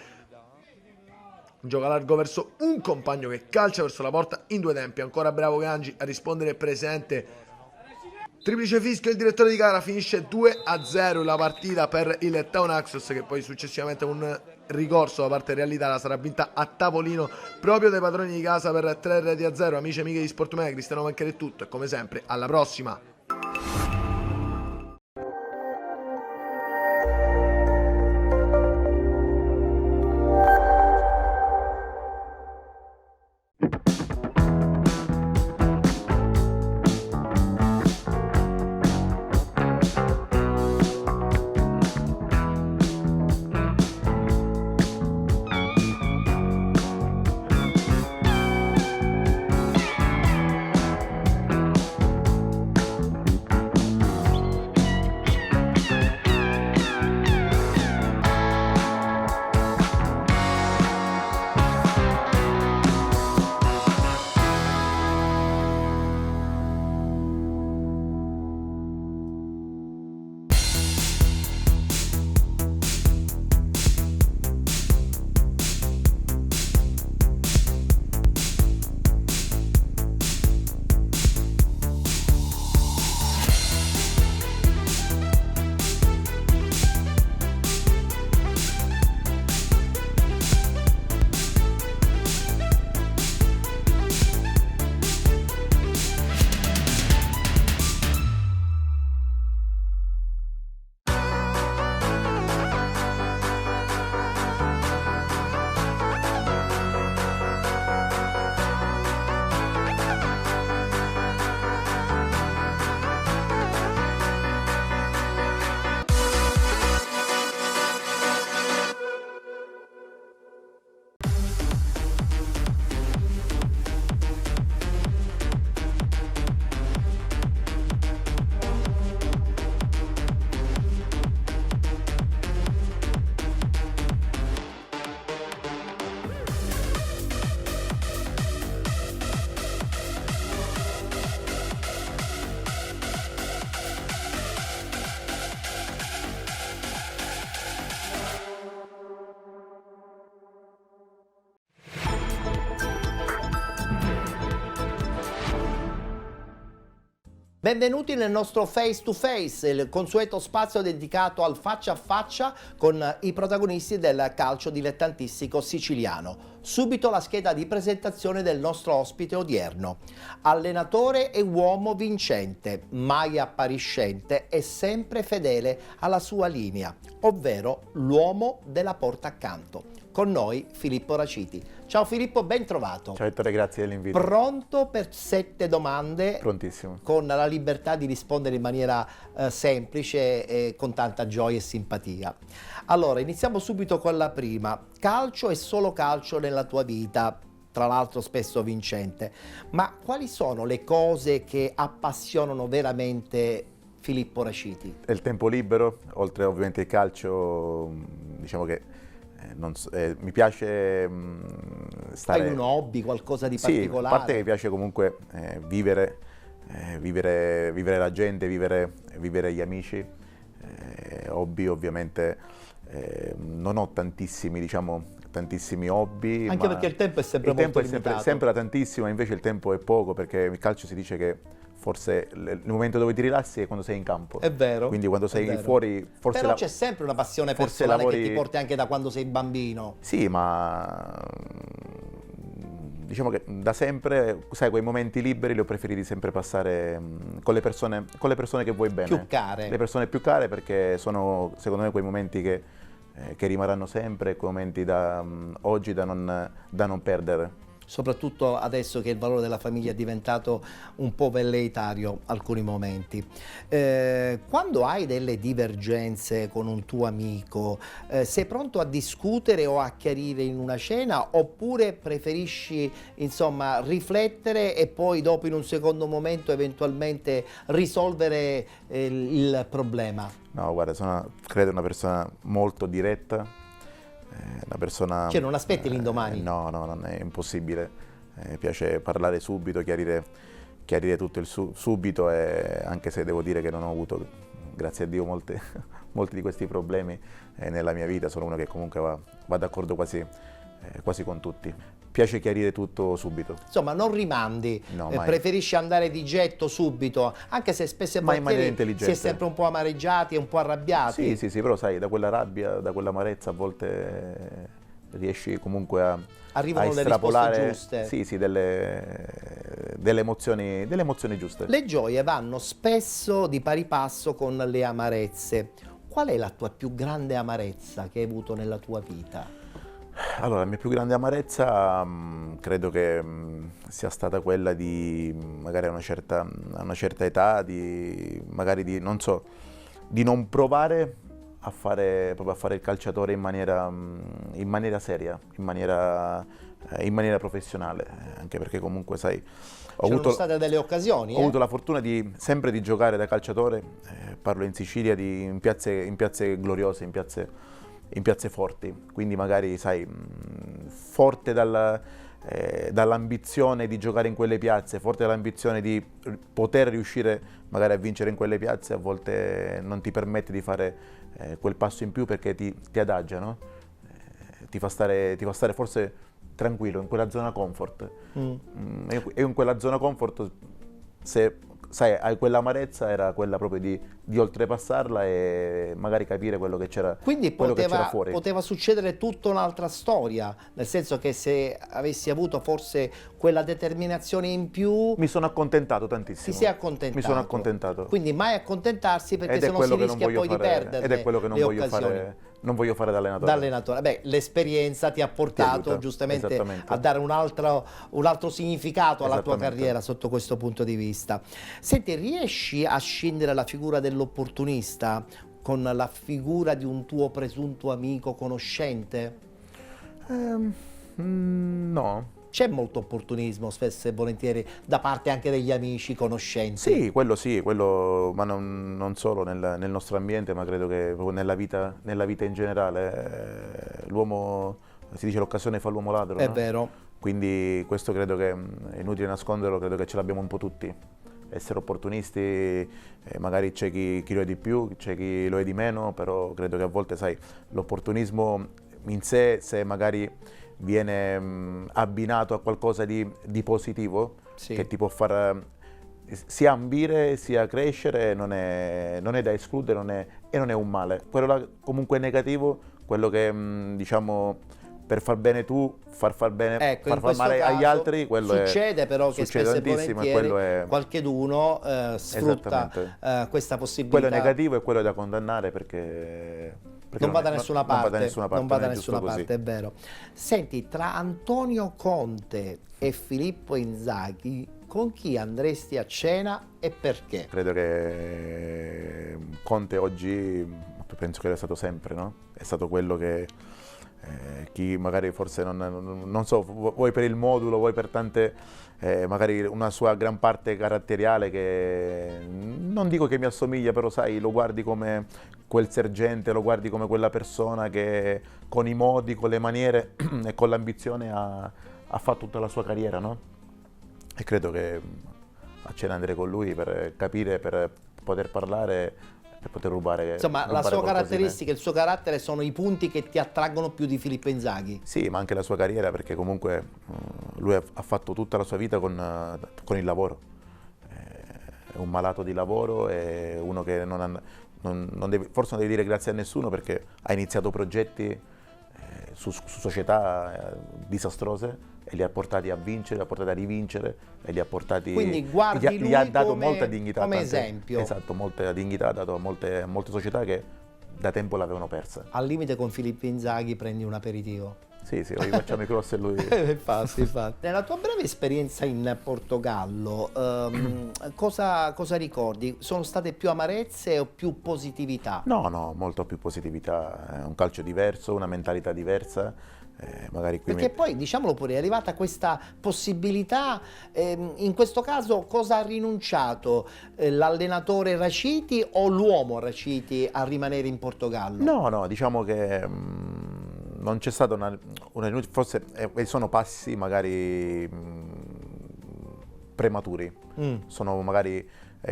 gioca largo verso un compagno che calcia verso la porta in due tempi. Ancora bravo Gangi a rispondere presente. Triplice fischio, il direttore di gara, finisce 2-0 la partita per il Town Axos che poi successivamente con un ricorso da parte del Real Italia sarà vinta a tavolino proprio dai padroni di casa per 3-0. Amici e amiche di Sportmania, Cristiano Mancheri è tutto e come sempre alla prossima. Benvenuti nel nostro Face to Face, il consueto spazio dedicato al faccia a faccia con i protagonisti del calcio dilettantistico siciliano. Subito la scheda di presentazione del nostro ospite odierno. Allenatore e uomo vincente, mai appariscente e sempre fedele alla sua linea, ovvero l'uomo della porta accanto. Con noi Filippo Raciti. Ciao Filippo, ben trovato. Ciao Ettore, grazie dell'invito. Pronto per 7 domande? Prontissimo. Con la libertà di rispondere in maniera semplice e con tanta gioia e simpatia. Allora, iniziamo subito con la prima. Calcio e solo calcio nella tua vita, tra l'altro spesso vincente. Ma quali sono le cose che appassionano veramente Filippo Raciti? Il tempo libero, oltre ovviamente il calcio, diciamo che mi piace stare... Hai un hobby, qualcosa di sì, particolare? a parte che mi piace comunque vivere la gente, vivere gli amici. Hobby ovviamente non ho tantissimi hobby. Anche perché il tempo è sempre molto limitato. Il tempo è sempre tantissimo, invece il tempo è poco, perché il calcio si dice che forse il momento dove ti rilassi è quando sei in campo. È vero. Quindi quando sei fuori, forse... Però c'è sempre una passione personale che ti porti anche da quando sei bambino. Sì, ma diciamo che da sempre, sai, quei momenti liberi li ho preferiti sempre passare con le persone che vuoi bene. Più care. Le persone più care, perché sono secondo me quei momenti che rimarranno sempre, quei momenti oggi da non perdere. Soprattutto adesso che il valore della famiglia è diventato un po' velleitario alcuni momenti. Quando hai delle divergenze con un tuo amico, sei pronto a discutere o a chiarire in una cena, oppure preferisci insomma riflettere e poi dopo in un secondo momento eventualmente risolvere il problema? No, guarda, credo una persona molto diretta. Una persona... Cioè non aspetti l'indomani? No, non è impossibile. Mi piace parlare subito, chiarire tutto subito, e anche se devo dire che non ho avuto, grazie a Dio, molti di questi problemi nella mia vita. Sono uno che comunque va d'accordo quasi con tutti. Piace chiarire tutto subito. Insomma, non rimandi, no, preferisci andare di getto subito, anche se spesso e volentieri si è sempre un po' amareggiati e un po' arrabbiati. Sì, però sai, da quella rabbia, da quell'amarezza a volte riesci comunque a estrapolare le risposte giuste. Sì, delle emozioni giuste. Le gioie vanno spesso di pari passo con le amarezze. Qual è la tua più grande amarezza che hai avuto nella tua vita? Allora, la mia più grande amarezza credo che sia stata quella di magari a una certa età, magari di non provare a fare il calciatore in maniera seria, in maniera professionale, anche perché comunque sai, C'erano state delle occasioni. Ho avuto la fortuna sempre di giocare da calciatore, parlo in Sicilia, in piazze gloriose, in piazze forti, quindi magari sai, forte dall'ambizione di giocare in quelle piazze, forte dall'ambizione di poter riuscire magari a vincere in quelle piazze, a volte non ti permette di fare quel passo in più, perché ti adagia, no? Ti fa stare forse tranquillo in quella zona comfort. E in quella zona comfort, se sai, hai quell'amarezza, era quella proprio di oltrepassarla e magari capire quello che c'era fuori. Quindi poteva succedere tutta un'altra storia, nel senso che se avessi avuto forse quella determinazione in più... Mi sono accontentato tantissimo. Ti sei accontentato. Mi sono accontentato. Quindi mai accontentarsi, perché se no si rischia poi di perdere. Ed è quello che non voglio fare da allenatore. Beh, l'esperienza ti ha portato giustamente a dare un altro significato alla tua carriera sotto questo punto di vista. Senti, riesci a scindere la figura dell'opportunista con la figura di un tuo presunto amico conoscente? No. C'è molto opportunismo spesso e volentieri da parte anche degli amici conoscenti. Sì, quello, ma non solo nel nostro ambiente, ma credo che proprio nella vita in generale. L'uomo, si dice, l'occasione fa l'uomo ladro. È no? vero. Quindi questo credo che è inutile nasconderlo, credo che ce l'abbiamo un po' tutti. Essere opportunisti, magari c'è chi lo è di più, c'è chi lo è di meno, però credo che a volte, sai, l'opportunismo in sé, se magari viene abbinato a qualcosa di positivo, che ti può far sia ambire sia crescere non è da escludere, e non è un male. Quello là comunque è negativo, quello che diciamo per far bene tu, far bene, far male agli altri, quello succede però che spesso e volentieri qualcheduno sfrutta questa possibilità. Quello è negativo e quello è da condannare perché non va da nessuna parte, non va da nessuna parte, è vero. Senti, tra Antonio Conte e Filippo Inzaghi, con chi andresti a cena e perché? Credo che Conte oggi, penso che è stato sempre, no? È stato quello che chi magari forse non so, vuoi per il modulo, vuoi per tante, magari una sua gran parte caratteriale che non dico che mi assomiglia, però sai, lo guardi come quel sergente, lo guardi come quella persona che con i modi, con le maniere e con l'ambizione ha fatto tutta la sua carriera, no? E credo che a cena andrei con lui per capire, per poter parlare, per poter rubare. Insomma, la sua caratteristica, il suo carattere sono i punti che ti attraggono più di Filippo Inzaghi. Sì, ma anche la sua carriera, perché comunque lui ha fatto tutta la sua vita con il lavoro. È un malato di lavoro, è uno che forse non deve dire grazie a nessuno, perché ha iniziato progetti su società disastrose e li ha portati a vincere, li ha portati a rivincere e li ha portati. Quindi guardi gli ha dato molta dignità, come esempio. Esatto, molta dignità, ha dato a molte società che da tempo l'avevano persa. Al limite con Filippo Inzaghi prendi un aperitivo. Sì, facciamo i cross e lui. infatti. Nella tua breve esperienza in Portogallo, cosa ricordi? Sono state più amarezze o più positività? No, molto più positività. È un calcio diverso, una mentalità diversa. Magari qui perché poi, diciamolo pure, è arrivata questa possibilità, in questo caso cosa ha rinunciato? L'allenatore Raciti o l'uomo Raciti a rimanere in Portogallo? No, diciamo che non c'è stata una rinuncia, forse sono passi magari prematuri, sono magari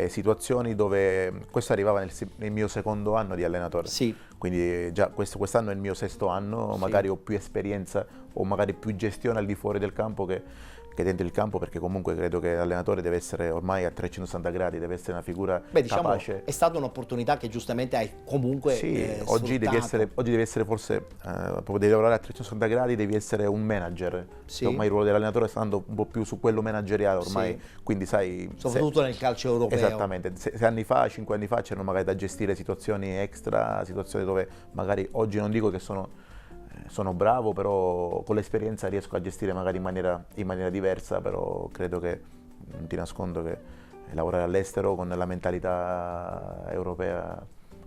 situazioni dove questo arrivava nel mio secondo anno di allenatore, sì. Quindi già quest'anno è il mio sesto anno, magari ho più esperienza o magari più gestione al di fuori del campo che dentro il campo, perché comunque credo che l'allenatore deve essere ormai a 360 gradi, deve essere una figura capace. È stata un'opportunità che giustamente hai comunque oggi devi essere forse, proprio devi lavorare a 360 gradi, devi essere un manager. Sì. Ormai il ruolo dell'allenatore sta andando un po' più su quello manageriale ormai, quindi sai. Soprattutto nel calcio europeo. Esattamente, 5 anni fa c'erano magari da gestire situazioni extra, situazioni dove magari oggi non dico che sono bravo, però con l'esperienza riesco a gestire magari in maniera diversa, però credo che, non ti nascondo che lavorare all'estero con la mentalità europea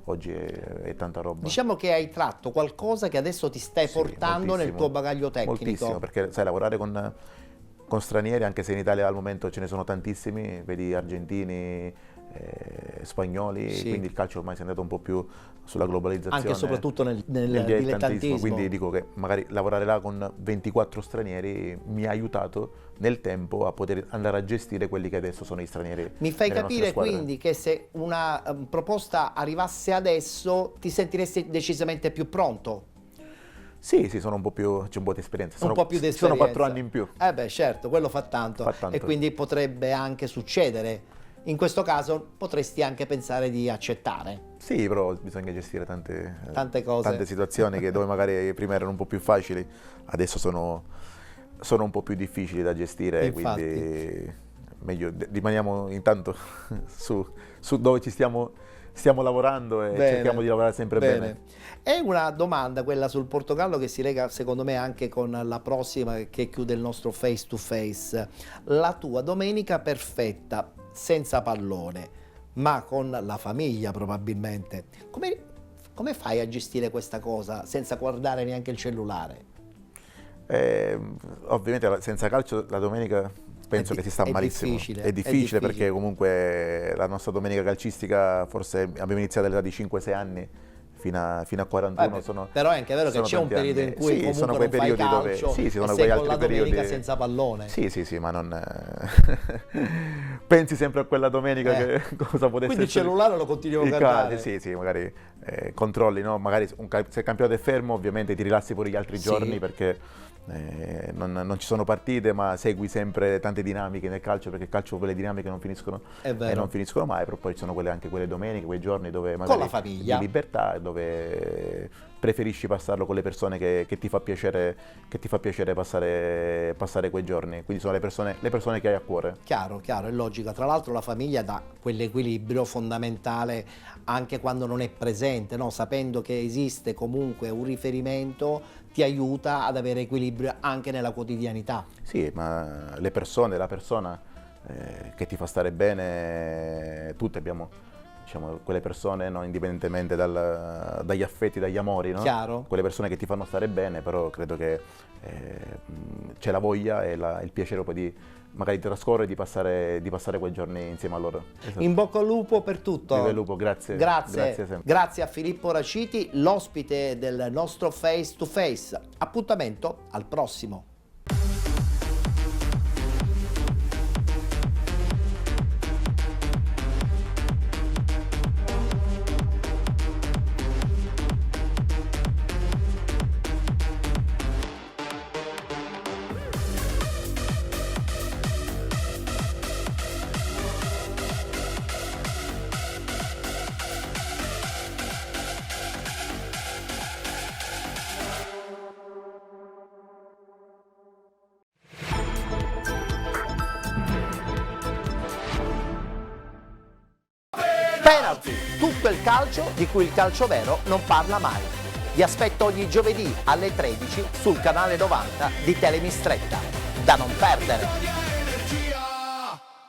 oggi è tanta roba. Diciamo che hai tratto qualcosa che adesso ti stai portando nel tuo bagaglio tecnico. Moltissimo, perché sai, lavorare con stranieri, anche se in Italia al momento ce ne sono tantissimi, vedi argentini, spagnoli, quindi il calcio ormai si è andato un po' più sulla globalizzazione, anche e soprattutto nel dilettantismo, quindi dico che magari lavorare là con 24 stranieri mi ha aiutato nel tempo a poter andare a gestire quelli che adesso sono gli stranieri. Mi fai capire quindi che se una proposta arrivasse adesso ti sentiresti decisamente più pronto? Sì, sono un po' più, c'è un po' di esperienza. Un po' più di esperienza. Sono 4 anni in più. Certo, quello fa tanto. E quindi potrebbe anche succedere. In questo caso potresti anche pensare di accettare. Sì, però bisogna gestire tante cose, tante situazioni che dove magari prima erano un po' più facili, adesso sono un po' più difficili da gestire. Infatti. Quindi meglio rimaniamo intanto su dove ci stiamo lavorando e cerchiamo di lavorare sempre bene. È una domanda quella sul Portogallo che si lega secondo me anche con la prossima che chiude il nostro face to face. La tua domenica perfetta, senza pallone, ma con la famiglia probabilmente. Come fai a gestire questa cosa senza guardare neanche il cellulare? Ovviamente senza calcio la domenica penso che si sta malissimo. È difficile perché comunque la nostra domenica calcistica forse abbiamo iniziato all'età di 5-6 anni. Fino a 41 però è anche vero che c'è un periodo in cui comunque sono quei periodi calcio, dove sono quei altri periodi senza pallone. Sì, ma non pensi sempre a quella domenica che cosa potesse quindi il cellulare lo continui a guardare. Sì, magari controlli, no? Magari se il campionato è fermo ovviamente ti rilassi pure gli altri giorni perché Non ci sono partite, ma segui sempre tante dinamiche nel calcio, perché il calcio quelle dinamiche non finiscono, non finiscono mai, però poi ci sono anche quelle domeniche, quei giorni dove magari con la famiglia, di libertà, dove preferisci passarlo con le persone che ti fa piacere passare quei giorni, quindi sono le persone che hai a cuore. Chiaro, è logico. Tra l'altro la famiglia dà quell'equilibrio fondamentale anche quando non è presente, no? Sapendo che esiste comunque un riferimento ti aiuta ad avere equilibrio anche nella quotidianità. Sì, ma la persona che ti fa stare bene, tutti abbiamo, diciamo, quelle persone, no, indipendentemente dagli affetti, dagli amori, no? Chiaro. Quelle persone che ti fanno stare bene, però credo che c'è la voglia e il piacere poi di magari trascorrere, di passare quei giorni insieme a loro. Esatto. In bocca al lupo per tutto. Viva il lupo, grazie. Grazie a Filippo Raciti, l'ospite del nostro Face to Face. Appuntamento al prossimo. Penalty, tutto il calcio di cui il calcio vero non parla mai. Vi aspetto ogni giovedì alle 13 sul canale 90 di Telemistretta. Da non perdere!